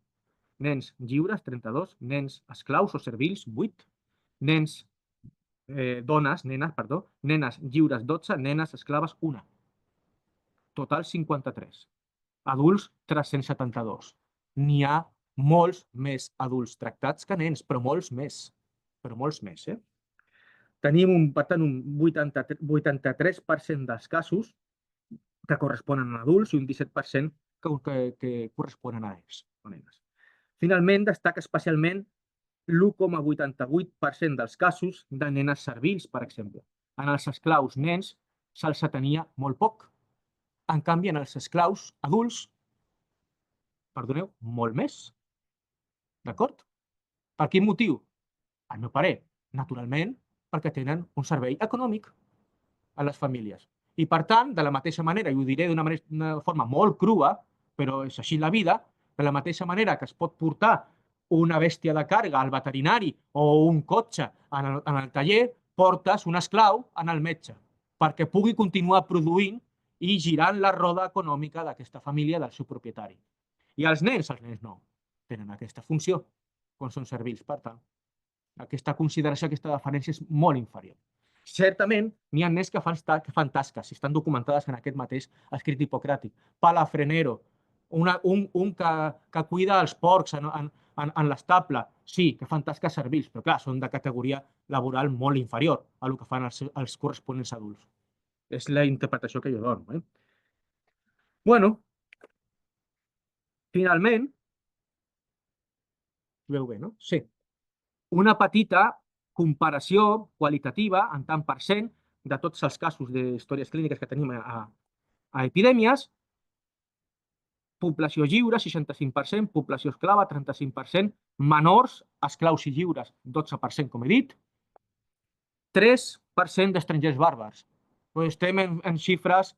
nens lliures, 32, nens esclaus o servils, 8, nens, dones, nenes, perdó, nenes lliures, 12, nenes esclaves, 1. Total, 53. Adults, 372. N'hi ha molts més adults tractats que nens, però molts més. Però molts més, Tenim, per tant, un 83% dels casos que corresponen a adults i un 17% que corresponen a nens o nenes. Finalment, destaca especialment l'1,88% dels casos de nenes servils, per exemple. En els esclaus nens se'ls atenia molt poc. En canvi, en els esclaus adults, perdoneu, molt més. D'acord? Per quin motiu? Al meu parer, naturalment, perquè tenen un servei econòmic a les famílies. I, per tant, de la mateixa manera, i ho diré d'una forma molt crua, però és així la vida, de la mateixa manera que es pot portar una bèstia de càrrega al veterinari o un cotxe en el taller, portes un esclau en el metge, perquè pugui continuar produint i girant la roda econòmica d'aquesta família, del seu propietari. I els nens no, tenen aquesta funció quan són servils, per tant. Aquesta consideració, aquesta deferència és molt inferior. Certament, n'hi ha nens que fan tasques, i estan documentades en aquest mateix escrit hipocràtic. Palafrenero, un que cuida els porcs en l'estable, sí, que fan tasques servils, però clar, són de categoria laboral molt inferior a el que fan els corresponents adults. És la interpretació que jo dono. Bueno, finalment, veu bé, no? Sí. Una petita comparació qualitativa, en tant per cent, de tots els casos d'històries clíniques que tenim a epidèmies. Població lliure, 65%, població esclava, 35%, menors, esclaus i lliures, 12%, com he dit, 3% d'estrangers bàrbars. Estem en xifres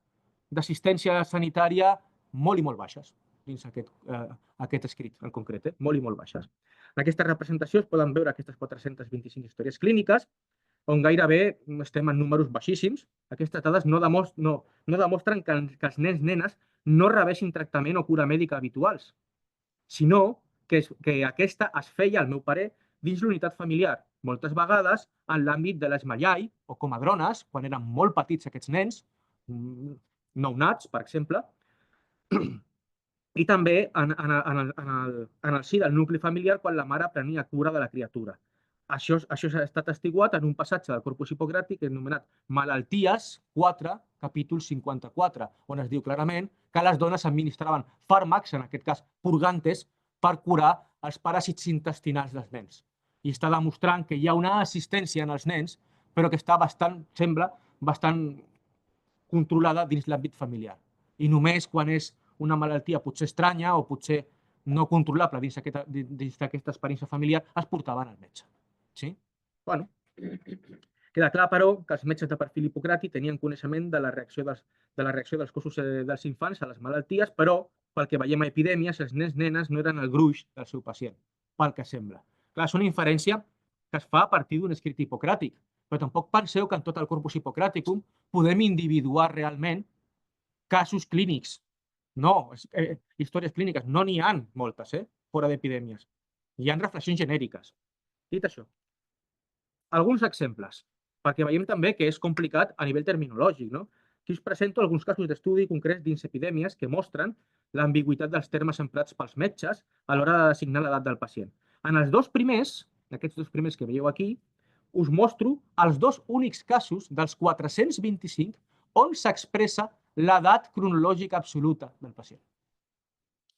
d'assistència sanitària molt i molt baixes dins aquest escrit en concret, molt i molt baixes. En aquesta representació es poden veure aquestes 425 històries clíniques, on gairebé estem en números baixíssims. Aquestes dades no demostren que els nens nenes no rebessin tractament o cura mèdica habituals, sinó que aquesta es feia, al meu parer, dins l'unitat familiar, moltes vegades en l'àmbit de l'esmaiai o com a drones, quan eren molt petits aquests nens, nounats, per exemple, i també en el si del nucli familiar quan la mare prenia cura de la criatura. Això ha estat testiguat en un passatge del Corpus Hipocràtic anomenat Malalties 4, capítol 54, on es diu clarament que les dones administraven fàrmacs, en aquest cas purgantes, per curar els paràsits intestinals dels nens. I està demostrant que hi ha una assistència en els nens, però que està sembla bastant controlada dins l'àmbit familiar. I només quan és una malaltia potser estranya o potser no controlable dins d'aquesta experiència familiar es portaven al metge. Sí? Bueno, queda clar, però, que els metges de perfil hipocràtic tenien coneixement de la reacció dels cossos dels infants a les malalties, però, pel que veiem a epidèmies, els nens nenes no eren el gruix del seu pacient, pel que sembla. Clar, és una inferència que es fa a partir d'un escrit hipocràtic, però tampoc penseu que en tot el corpus hipocràticum podem individuar realment casos clínics. No, històries clíniques, no n'hi ha moltes, fora d'epidèmies. Hi ha reflexions genèriques. Dit això, alguns exemples, perquè veiem també que és complicat a nivell terminològic, no? Aquí us presento alguns casos d'estudi concrets dins epidèmies que mostren l'ambigüitat dels termes emprats pels metges a l'hora de designar l'edat del pacient. En els aquests dos primers que veieu aquí, us mostro els dos únics casos dels 425 on s'expressa l'edat cronològica absoluta del pacient.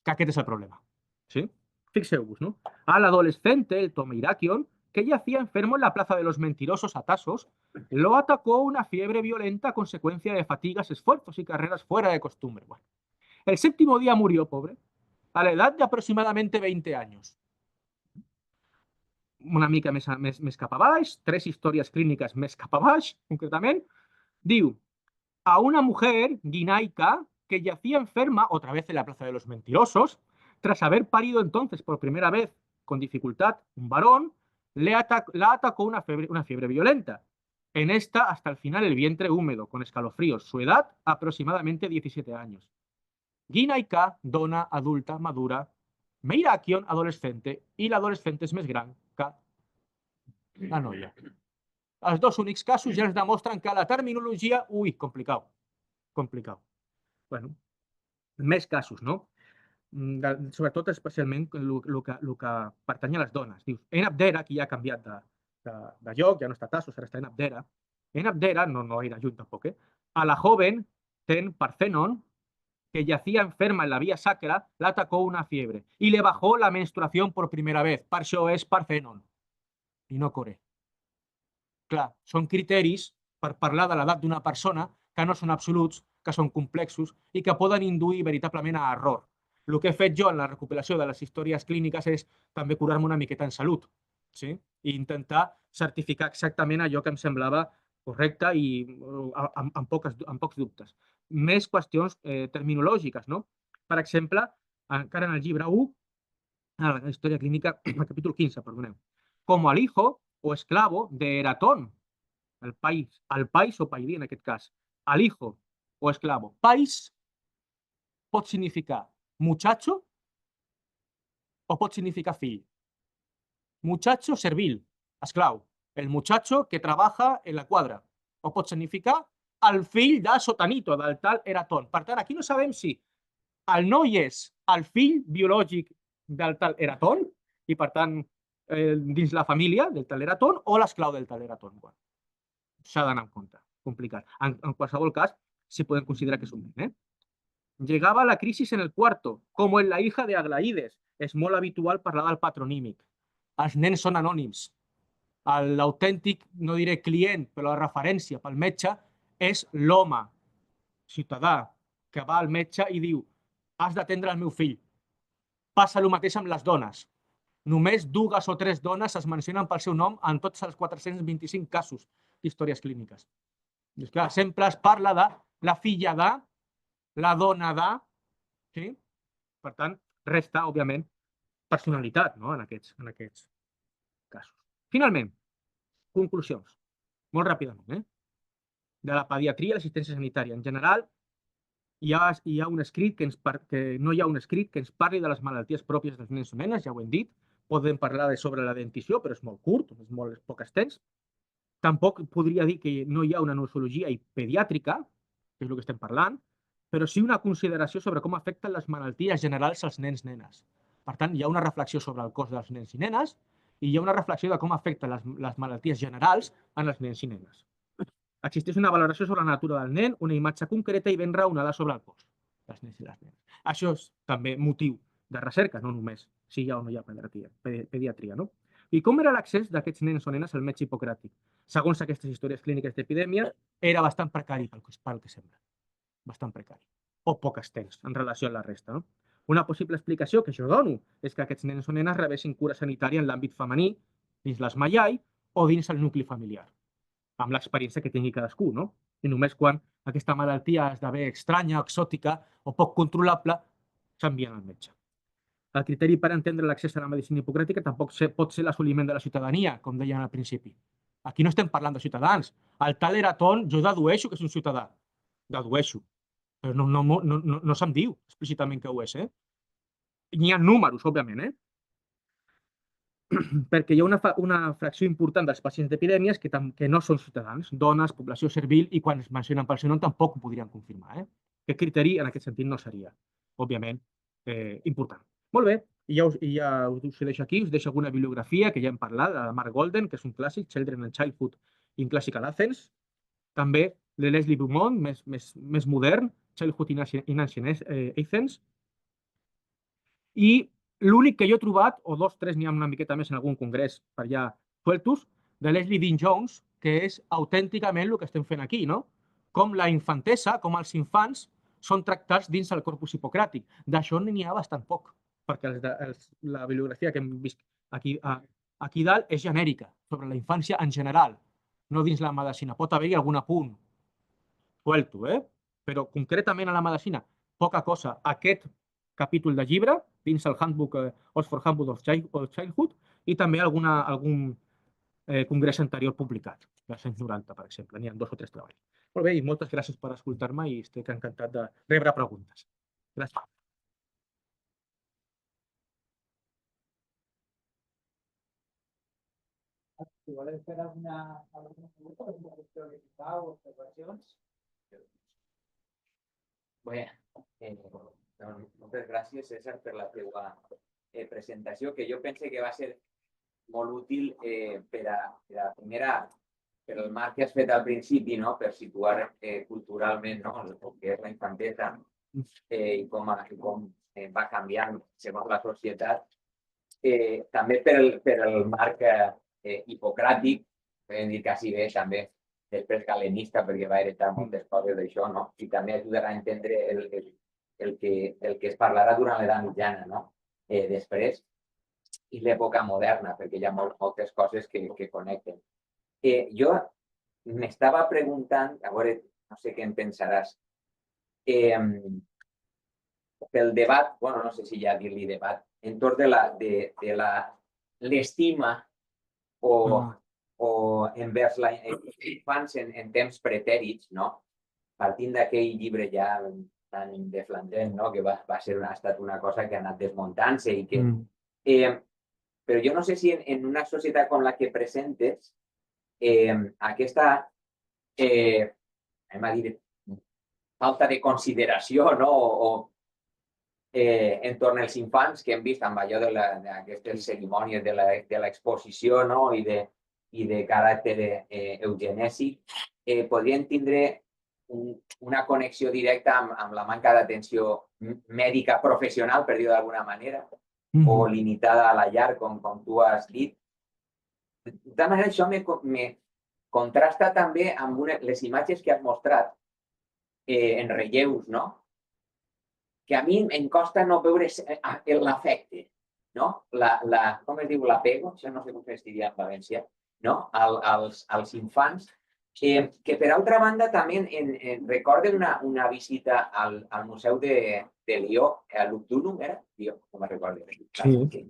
Que aquest és el problema. ¿Sí? Fixeu-vos, ¿no? Al adolescente, el Tomeirakion, que yacía enfermo en la plaza de los mentirosos Atasos, lo atacó una fiebre violenta a consecuencia de fatigas, esfuerzos y carreras fuera de costumbre. Bueno, el séptimo día murió, pobre, a la edad de aproximadamente 20 años. Una mica més cap a baix, 3 històries clíniques més cap a baix, concretament, diu, a una mujer guinaica que yacía enferma, otra vez en la plaza de los mentirosos, tras haber parido entonces por primera vez con dificultad un varón, la atacó una fiebre violenta. En esta, hasta el final, el vientre húmedo, con escalofríos. Su edad, aproximadamente 17 años. Guinaica, dona adulta, madura. Meirakion, adolescente. I l'adolescente és més gran que la noia. Els dos únics casos ja ens demostren que la terminologia... Ui, complicat. Bueno, més casos, no? Sobretot, especialment, el que pertany a les dones. Dius, en Abdera, que ja ha canviat de lloc, ja no està a Tassos, ara està en Abdera. En Abdera, no era lluny tampoc, a la joven ten Parthenon, que yacía enferma en la vía sacra, la atacó una fiebre y le bajó la menstruación por primera vez. Per això és Parthenon i no Coré. Clar, són criteris per parlar de l'edat d'una persona que no són absoluts, que són complexos i que poden induir veritablement a error. El que he fet jo en la recopilació de les històries clíniques és també curar-me una miqueta en salut, sí? I intentar certificar exactament allò que em semblava correcte i amb pocs dubtes. Més qüestions terminològiques, no? Per exemple, encara en el llibre 1, a la història clínica, al capítol 15, perdoneu. Com al hijo o esclavo de Eratón, el país o paidí en aquest cas, al hijo o esclavo. País pot significar muchacho o pot significar fill. Muchacho, servil, esclau. El muchacho que trabaja en la quadra. o pot significar el fill de Sotanito, del tal Eratón. Per tant, aquí no sabem si el noi és el fill biològic del tal Eratón i, per tant, dins la família del tal Eratón o l'esclau del tal Eratón. Bueno, s'ha d'anar en compte. Complicat. En qualsevol cas, sí podem considerar que és un nen. Llegava la crisi en el cuarto, com en la hija de Aglaïdes. És molt habitual parlar del patronímic. Els nens són anònims. L'autèntic, no diré client, però la referència pel metge és l'home ciutadà que va al metge i diu: has d'atendre el meu fill. Passa el mateix amb les dones. Només 2 o 3 dones es mencionen pel seu nom en tots els 425 casos d'històries clíniques. I és clar, sempre es parla de la filla de, la dona de, sí? Per tant, resta, òbviament, personalitat, no? en aquests casos. Finalment, conclusions, molt ràpidament. De la pediatria i l'assistència sanitària. En general, hi ha un escrit no hi ha un escrit que ens parli de les malalties pròpies dels nens o nenes, ja ho hem dit. Podem parlar sobre la dentició, però és molt curt, és molt poc extens. Tampoc podria dir que no hi ha una nosologia pediàtrica, que és el que estem parlant, però sí una consideració sobre com afecten les malalties generals als nens i nenes. Per tant, hi ha una reflexió sobre el cos dels nens i nenes i hi ha una reflexió de com afecten les malalties generals en els nens i nenes. Existeix una valoració sobre la natura del nen, una imatge concreta i ben raonada sobre el cos dels nens i les nenes. Això és també motiu de recerca, no només si hi ha o no hi ha pediatria. No? I com era l'accés d'aquests nens o nenes al metge hipocràtic? Segons aquestes històries clíniques d'epidèmia, era bastant precari pel que sembla. Bastant precari. O poc extens en relació a la resta. No? Una possible explicació que jo dono és que aquests nens o nenes rebessin cura sanitària en l'àmbit femení, dins l'ESMAIAI o dins el nucli familiar, amb l'experiència que tingui cadascú, no? I només quan aquesta malaltia esdevé estranya, exòtica o poc controlable, s'envien al metge. El criteri per entendre l'accés a la medicina hipocràtica tampoc pot ser l'assoliment de la ciutadania, com deien al principi. Aquí no estem parlant de ciutadans. El tal Eratón, jo dedueixo que és un ciutadà. Dedueixo. Però no se'm diu explícitament que ho és, N'hi ha números, òbviament, perquè hi ha una fracció important dels pacients d'epidèmies que no són ciutadans, dones, població servil, i quan es mencionen pel seu nom tampoc ho podrien confirmar. Aquest criteri, en aquest sentit, no seria, òbviament, important. Molt bé, i ja us deixo aquí, us deixo alguna bibliografia que ja hem parlat, de Mark Golden, que és un clàssic, Children and Childhood in Classical Athens, també de Leslie Beaumont, més modern, Childhood in Ancient Athens, i l'únic que jo he trobat, o 2 o 3 n'hi ha una miqueta més en algun congrés per allà sueltos, de Leslie Dean Jones, que és autènticament el que estem fent aquí, no? Com la infantesa, com els infants, són tractats dins el corpus hipocràtic. D'això n'hi ha bastant poc, perquè la bibliografia que hem vist aquí dalt és genèrica, sobre la infància en general, no dins la medicina. Pot haver-hi algun apunt suelto, però concretament a la medicina, poca cosa. Aquest capítol de llibre, dins el Handbook, Oxford Handbook of Childhood, i també algun congrés anterior publicat, dels anys 90, per exemple. N'hi ha 2 o 3 treballs. Molt bé, i moltes gràcies per escoltar-me i estic encantat de rebre preguntes. Gràcies. Si voleu fer alguna pregunta, o observacions? Bé, moltes gràcies, César, per la teva presentació, que jo pense que va ser molt útil per el marc que has fet al principi, no? Per situar culturalment el que és la infantesa i com va canviant segons la societat. També per el marc hipocràtic, podem dir quasi bé també després galenista, perquè va heretar moltes coses d'això, no? I també ajudarà a entendre el que es parlarà durant l'edat mitjana, no? Després, i l'època moderna, perquè hi ha moltes coses que connecten. Jo m'estava preguntant, a veure, no sé què en pensaràs, pel debat, bueno, no sé si ja dir-li debat, entorn de l'estima o envers infants en temps pretèrits, no? Partint d'aquell llibre ja tan deflangent, no? Que ha estat una cosa que ha anat desmuntant-se i que... Però jo no sé si en una societat com la que presentes aquesta anem a dir, falta de consideració, no? Entorn als infants que hem vist amb allò d'aquestes cerimònies de l'exposició, no? I de caràcter eugenèsic, podrien tindre una connexió directa amb la manca d'atenció mèdica professional, per dir-ho d'alguna manera, o limitada a la llar, com tu has dit. De tota manera, això me contrasta també amb les imatges que has mostrat en relleus, no? Que a mi em costa no veure l'afecte, no? Com es diu, l'apego, això no sé com es diria en valencià, no? Als infants, que per altra banda també recorde una visita al Museu de Lió, a Lugdunum, era? Lió, no me'n recordo. Sí.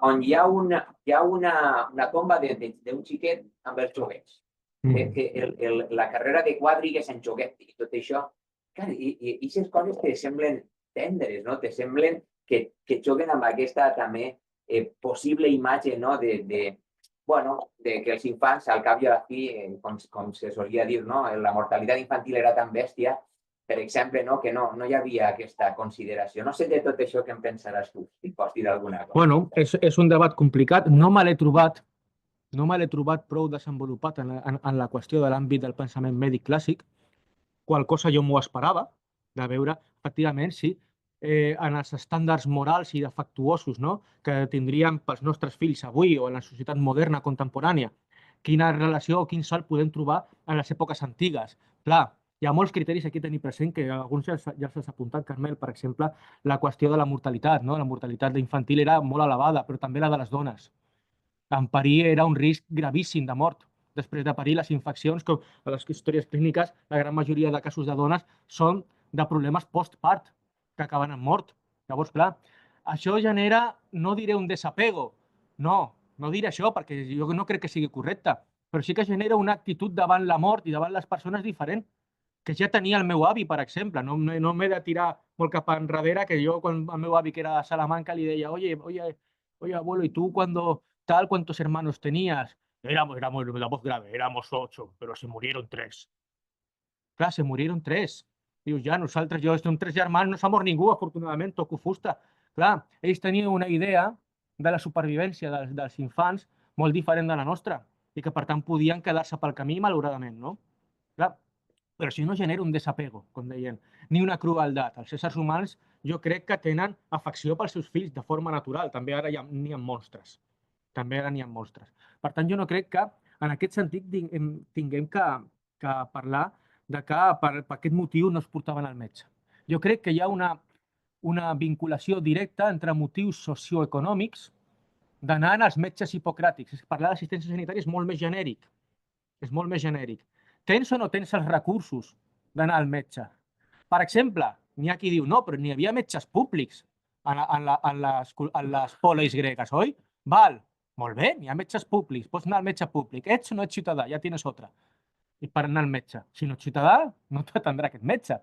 On hi ha una tomba d'un xiquet amb els joguets. La carrera de quadrigues en joguet i tot això. Clar, i aquestes coses te semblen tendres, no? Te semblen que juguen amb aquesta també possible imatge, no? De que els infants, al cap i a la fi, com se solia dir, no? La mortalitat infantil era tan bèstia, per exemple, no? Que no hi havia aquesta consideració. No sé de tot això què en pensaràs tu, si pots dir alguna cosa. Bueno, és un debat complicat. No me l'he trobat prou desenvolupat en la qüestió de l'àmbit del pensament mèdic clàssic, qual cosa jo m'ho esperava, de veure, efectivament, sí, en els estàndards morals i defectuosos, no? Que tindríem pels nostres fills avui o en la societat moderna contemporània, quina relació o quin salt podem trobar en les èpoques antigues. Clar, hi ha molts criteris aquí a tenir present, que alguns ja els has apuntat, Carmel, per exemple, la qüestió de la mortalitat, no? La mortalitat infantil era molt elevada, però també la de les dones. En parir era un risc gravíssim de mort. Després de parir, les infeccions, com a les històries clíniques, la gran majoria de casos de dones són de problemes postpart, que acaben en mort. Llavors, clar, això genera, no diré un desapego, no diré això, perquè jo no crec que sigui correcte, però sí que genera una actitud davant la mort i davant les persones diferent, que ja tenia el meu avi, per exemple. No m'he de tirar molt cap enrere, que jo, quan el meu avi, que era de Salamanca, li deia, oye, abuelo, ¿y tú cuántos hermanos tenías? Éramos, la voz grave, éramos 8, pero se murieron 3. Clar, se murieron 3. Dius, ja, nosaltres, jo, som 3 germans, no s'ha mort ningú, afortunadament, toco fusta. Clar, ells tenien una idea de la supervivència dels infants molt diferent de la nostra i que, per tant, podien quedar-se pel camí, malauradament, no? Clar, però això no genera un desapego, com deien, ni una crueldat. Els éssers humans jo crec que tenen afecció pels seus fills de forma natural. També ara n'hi ha monstres. També ara n'hi ha monstres. Per tant, jo no crec que en aquest sentit tinguem que parlar de que per aquest motiu no es portaven al metge. Jo crec que hi ha una vinculació directa entre motius socioeconòmics d'anar als metges hipocràtics. Parlar d'assistència sanitària és molt més genèric. És molt més genèric. Tens o no tens els recursos d'anar al metge? Per exemple, n'hi ha qui diu, no, però n'hi havia metges públics en les polis gregues, oi? Val, molt bé, n'hi ha metges públics, pots anar al metge públic. Ets o no ets ciutadà? Ja tienes otra. I per anar al metge. Si no ets ciutadà, no t'atendrà aquest metge.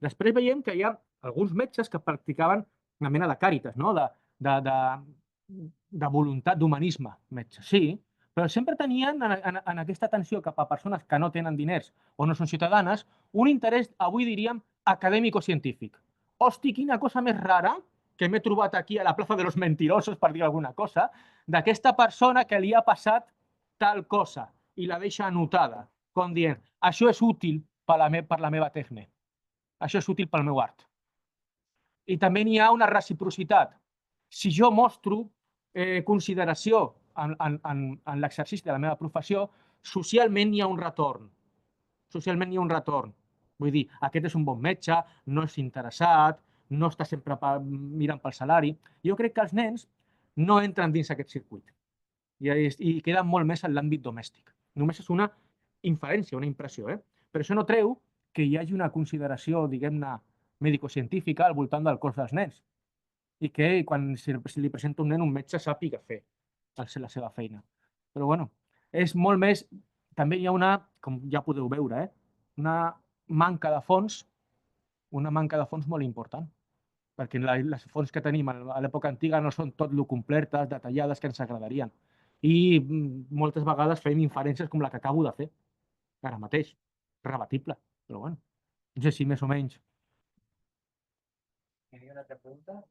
Després veiem que hi ha alguns metges que practicaven una mena de càritas, no? De voluntat, d'humanisme, metge. Sí, però sempre tenien en aquesta atenció cap a persones que no tenen diners o no són ciutadanes un interès, avui diríem, acadèmico-científic. Hosti, quina cosa més rara que m'he trobat aquí a la plaça de los mentirosos, per dir alguna cosa, d'aquesta persona que li ha passat tal cosa i la deixa anotada, com dient, això és útil per la meva tecne, això és útil pel meu art. I també n'hi ha una reciprocitat. Si jo mostro consideració en l'exercici de la meva professió, socialment hi ha un retorn. Socialment hi ha un retorn. Vull dir, aquest és un bon metge, no és interessat, no està sempre mirant pel salari. Jo crec que els nens no entren dins aquest circuit i queden molt més en l'àmbit domèstic. Només és una inferència, una impressió, però això no treu que hi hagi una consideració, diguem-ne, mèdico-científica al voltant del cos dels nens i que quan se li presenta un nen, un metge sàpiga fer la seva feina. Però bueno, és molt més... També hi ha una, com ja podeu veure, una manca de fons molt important, perquè les fonts que tenim a l'època antiga no són tot lo completes, detallades, que ens agradarien. I moltes vegades fem inferències com la que acabo de fer. ara mateix, rebatible, però bueno, no sé si més o menys. ¿Tiene una otra pregunta?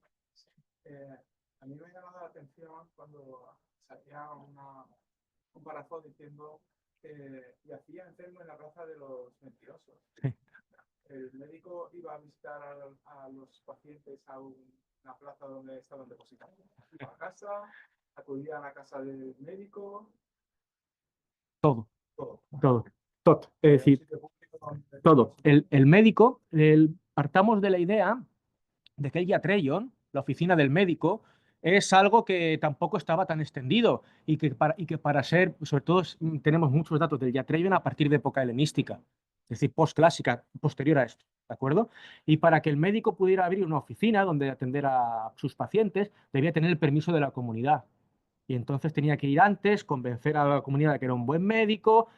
A mí me ha llamado la atención cuando salía un párrafo diciendo que yacía enfermo en la plaza de los mentirosos. Sí. El médico iba a visitar a los pacientes a una plaza donde estaban depositados. Iba a casa, acudía a la casa del médico, Todo, todo. todo, tot. Es decir, Sitio público donde- todo. El médico, partamos de la idea de que el Iatreyon, la oficina del médico, es algo que tampoco estaba tan extendido y que para ser, sobre todo tenemos muchos datos del Iatreyon a partir de época helenística, es decir, postclásica, posterior a esto, ¿de acuerdo? Y para que el médico pudiera abrir una oficina donde atender a sus pacientes, debía tener el permiso de la comunidad. Y entonces tenía que ir antes, convencer a la comunidad de que era un buen médico,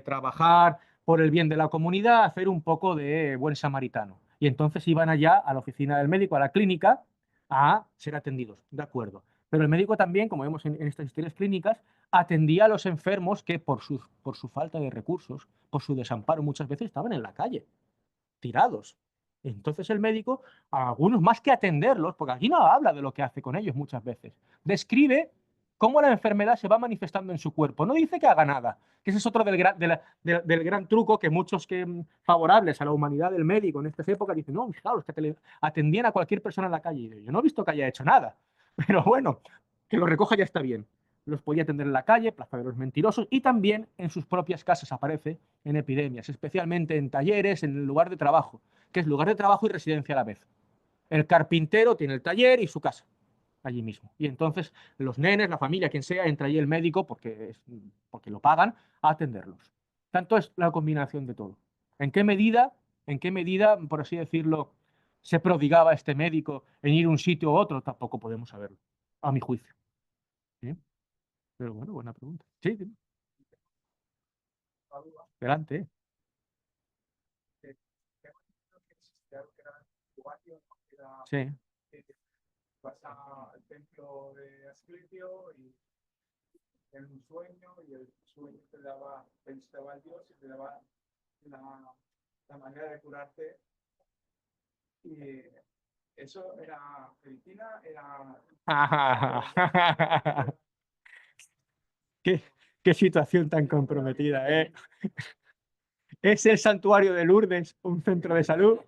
trabajar por el bien de la comunidad, hacer un poco de buen samaritano. Y entonces iban allá a la oficina del médico, a la clínica, a ser atendidos, de acuerdo. Pero el médico también, como vemos en estas historias clínicas, atendía a los enfermos que por su falta de recursos, por su desamparo, muchas veces estaban en la calle, tirados. Entonces el médico, a algunos más que atenderlos, porque aquí no habla de lo que hace con ellos muchas veces, describe cómo la enfermedad se va manifestando en su cuerpo. No dice que haga nada, que ese es otro del gran truco que muchos favorables a la humanidad del médico en estas épocas dicen, no, fijaos, que atendían a cualquier persona en la calle. Y yo no he visto que haya hecho nada, pero bueno, que lo recoja ya está bien. Los podía atender en la calle, Plaza de los Mentirosos, y también en sus propias casas aparece en epidemias, especialmente en talleres, en el lugar de trabajo, que es lugar de trabajo y residencia a la vez. El carpintero tiene el taller y su casa allí mismo. Y entonces los nenes, la familia, quien sea, entra allí el médico porque lo pagan a atenderlos. Tanto es la combinación de todo. ¿En qué medida, por así decirlo, se prodigaba este médico en ir a un sitio u otro? Tampoco podemos saberlo, a mi juicio. ¿Sí? Pero bueno, buena pregunta. Sí, dime. Adelante. Sí. Vas al templo de Asclepio y en un sueño, y el sueño te visitaba al Dios y te daba la manera de curarte. Y eso era medicina, Qué situación tan comprometida, ¿eh? ¿Es el santuario de Lourdes un centro de salud?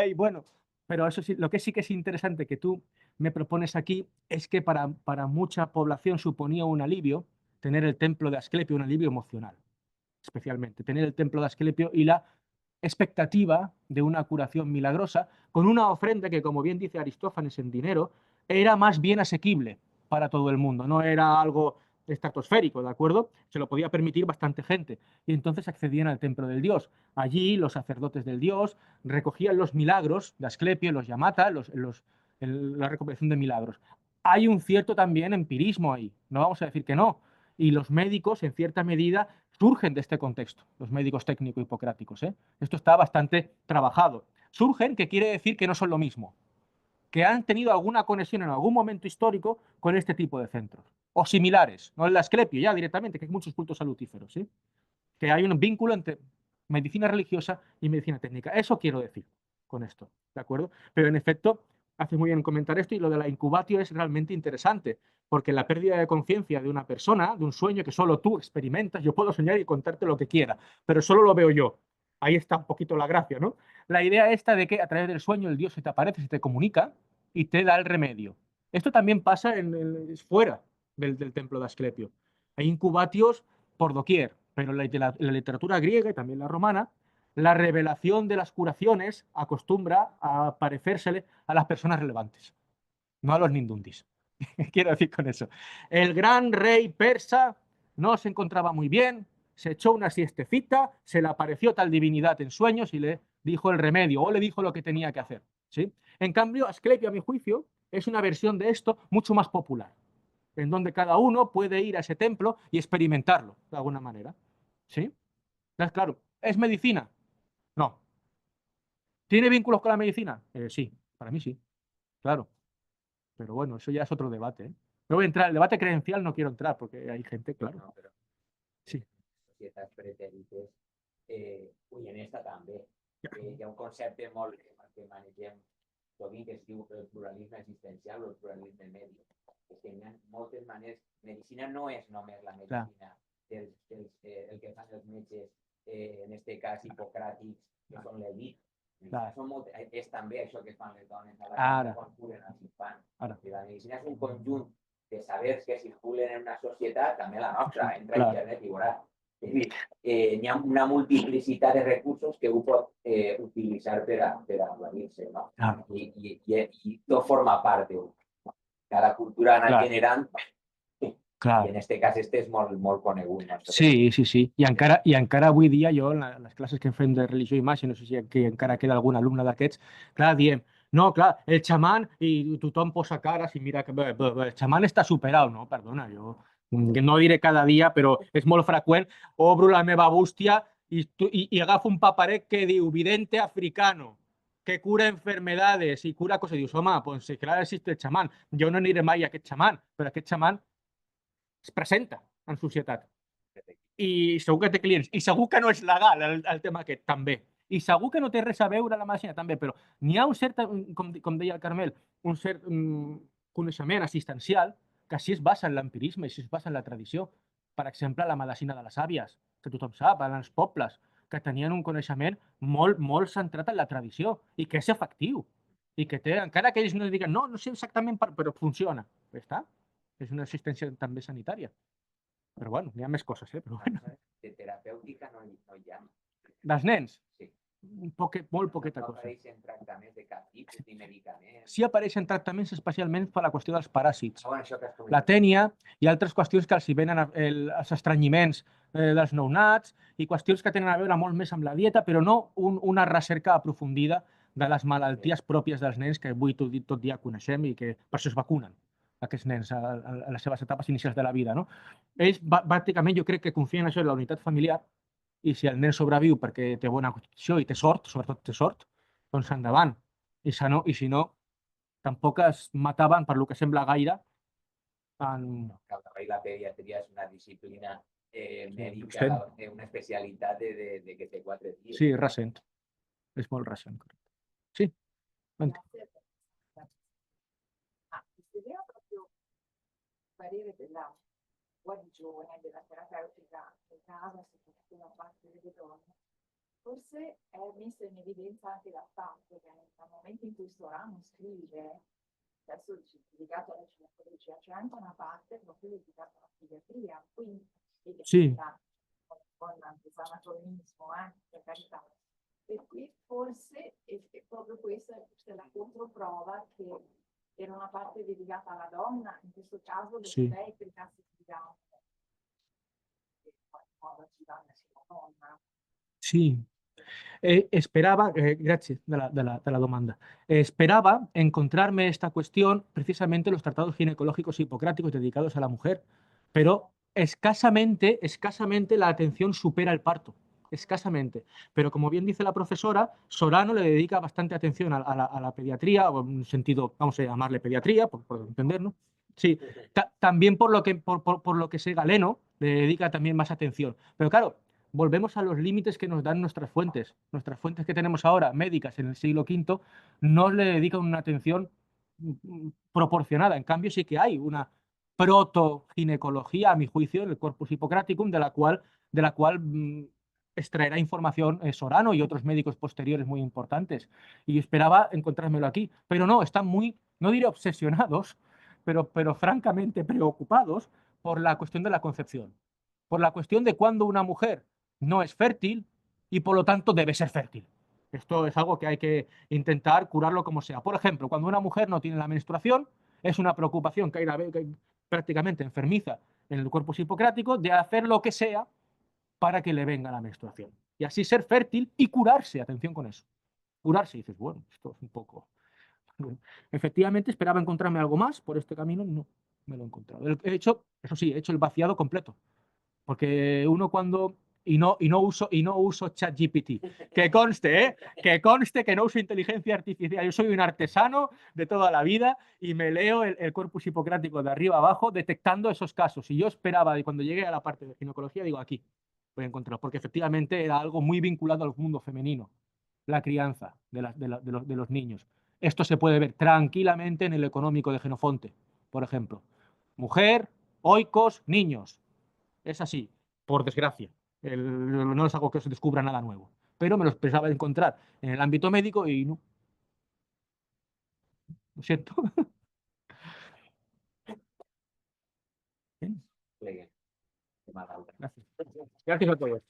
Y bueno, pero eso sí, lo que sí que es interesante que tú me propones aquí es que para mucha población suponía un alivio tener el templo de Asclepio, un alivio emocional, especialmente, tener el templo de Asclepio y la expectativa de una curación milagrosa con una ofrenda que, como bien dice Aristófanes en dinero, era más bien asequible para todo el mundo, no era algo estratosférico, ¿de acuerdo? Se lo podía permitir bastante gente. Y entonces accedían al templo del dios. Allí los sacerdotes del dios recogían los milagros de Asclepio, los llamata, la recopilación de milagros. Hay un cierto también empirismo ahí, no vamos a decir que no. Y los médicos, en cierta medida, surgen de este contexto, los médicos técnico-hipocráticos. Esto está bastante trabajado. Surgen, que quiere decir que no son lo mismo, que han tenido alguna conexión en algún momento histórico con este tipo de centros, o similares, no el Asclepio ya directamente, que hay muchos cultos salutíferos, ¿sí? Que hay un vínculo entre medicina religiosa y medicina técnica. Eso quiero decir con esto, ¿de acuerdo? Pero en efecto, hace muy bien en comentar esto, y lo de la incubatio es realmente interesante, porque la pérdida de conciencia de una persona, de un sueño que solo tú experimentas, yo puedo soñar y contarte lo que quiera, pero solo lo veo yo. Ahí está un poquito la gracia, ¿no? La idea esta de que a través del sueño el Dios se te aparece, se te comunica y te da el remedio. Esto también pasa fuera del templo de Asclepio. Hay incubatios por doquier, pero en la literatura griega y también la romana, la revelación de las curaciones acostumbra a parecérsele a las personas relevantes, no a los nindundis. Quiero decir con eso. El gran rey persa no se encontraba muy bien, se echó una siestecita, se le apareció tal divinidad en sueños y le dijo el remedio o le dijo lo que tenía que hacer. ¿Sí? En cambio, Asclepio, a mi juicio, es una versión de esto mucho más popular, en donde cada uno puede ir a ese templo y experimentarlo de alguna manera. ¿Sí? Entonces, claro, ¿es medicina? No. ¿Tiene vínculos con la medicina? Sí, para mí sí, claro. Pero bueno, eso ya es otro debate, ¿eh? No voy a entrar, el debate credencial no quiero entrar porque hay gente, claro. No, pero Sí. societats pretèrites Ui, en esta també. Hi ha un concepte molt que manegem sovint que es diu el pluralisme existencial o el pluralisme mèdic. Que hi ha moltes maneres. Medicina no és només la medicina el que fan els metges, en este cas hipocràtics, que són l'elit. És també això que fan les dones a la quan curen els infants. La medicina és un conjunt de sabers que circulen en una societat, també la nostra, entra a internet i veurà. És a dir, hi ha una multiplicitat de recursos que ho pot utilitzar per a guarir-se, no? I tot forma part de cada cultura ha anat generant. I en aquest cas és molt conegut. Sí. I encara avui dia jo, en les classes que fem de religió i imatge, no sé si encara queda algun alumne d'aquests, clar, diem, no, clar, el xaman, i tothom posa cares i mira que el xaman està superat, no? Perdona, jo no diré cada dia, però és molt freqüent, obro la meva bústia i agafo un paperet que diu vidente africano, que cura enfermedades i cura coses. Dius, home, pues clar, existe el xaman. Jo no aniré mai a aquest xaman, però aquest xaman es presenta en societat. I segur que té clients. I segur que no és legal el tema aquest, també. I segur que no té res a veure la medicina, també. Però n'hi ha un cert, com deia el Carmel, un cert coneixement assistencial que sí es basa en l'empirisme i sí es basa en la tradició. Per exemple, la medicina de les àvies, que tothom sap, en els pobles, que tenien un coneixement molt centrat en la tradició i que és efectiu. I que té, encara que ells no diguen, no sé exactament, però funciona. Ja està. És una assistència també sanitària. Però bueno, hi ha més coses, però bueno. De terapèutica no hi ha. Dels nens? Sí. Molt poqueta cosa. No apareixen tractaments de cap tipus ni medicaments. Sí apareixen tractaments especialment per la qüestió dels paràsits. Això que has comentat. La tènia i altres qüestions que els hi venen els estrenyiments dels nounats i qüestions que tenen a veure molt més amb la dieta, però no una recerca aprofundida de les malalties pròpies dels nens que avui tot dia coneixem i que per això es vacunen aquests nens a les seves etapes inicials de la vida. No? Ells, bàsicament, jo crec que confien en això, en la unitat familiar, i si el nen sobreviu perquè té bona constitució i té sort, sobretot té sort, doncs endavant. I si no, tampoc es mataven, per lo que sembla gaire, la pediatria és una disciplina mèdica, una especialitat de que té 4 dies. Sí, recent. És molt recent, correcte. Sí. Parere della guarigione, della terapeutica in casa, soprattutto da parte delle donne, forse è messo in evidenza anche dal fatto che nel momento in cui Sorano scrive, adesso dedicato alla ginecologia, c'è anche una parte proprio dedicata alla pediatria, quindi con anatomismo, per carità. Per cui forse è proprio questa è la controprova che era una parte dedicata alla donna, in questo caso lei per i casi di Down, che in qualche modo ci danno sia donna. Sí. Esperaba, gracias de la demanda, esperaba encontrarme esta cuestión precisamente en los tratados ginecológicos hipocráticos dedicados a la mujer, pero escasamente la atención supera el parto. Escasamente. Pero como bien dice la profesora, Sorano le dedica bastante atención a la pediatría, o en un sentido, vamos a llamarle pediatría, por entendernos. Sí, también por lo que sé Galeno, le dedica también más atención. Pero claro, volvemos a los límites que nos dan nuestras fuentes. Nuestras fuentes que tenemos ahora, médicas en el siglo V, no le dedican una atención proporcionada. En cambio, sí que hay una protoginecología, a mi juicio, en el Corpus Hippocraticum, de la cual extraerá información Sorano y otros médicos posteriores muy importantes. Y esperaba encontrármelo aquí. Pero no, están muy, no diré obsesionados, pero francamente preocupados por la cuestión de la concepción. Por la cuestión de cuando una mujer no es fértil y por lo tanto debe ser fértil. Esto es algo que hay que intentar curarlo como sea. Por ejemplo, cuando una mujer no tiene la menstruación, es una preocupación que hay prácticamente enfermiza en el Corpus Hipocrático de hacer lo que sea para que le venga la menstruación. Y así ser fértil y curarse. Atención con eso. Curarse. Y dices, bueno, esto es un poco... Efectivamente, esperaba encontrarme algo más por este camino, no me lo he encontrado. He hecho el vaciado completo. Porque uno cuando... Y no uso ChatGPT. Que conste que no uso inteligencia artificial. Yo soy un artesano de toda la vida y me leo el Corpus Hipocrático de arriba abajo detectando esos casos. Y yo esperaba, y cuando llegué a la parte de ginecología, digo, aquí voy a encontrar, porque efectivamente era algo muy vinculado al mundo femenino, la crianza de los niños. Esto se puede ver tranquilamente en el económico de Jenofonte, por ejemplo. Mujer, oikos, niños. Es así, por desgracia. No es algo que se descubra nada nuevo. Pero me lo pensaba encontrar en el ámbito médico y no. Lo siento. Bien, Plegue. Qué mala onda. gracias. Gracias a todos.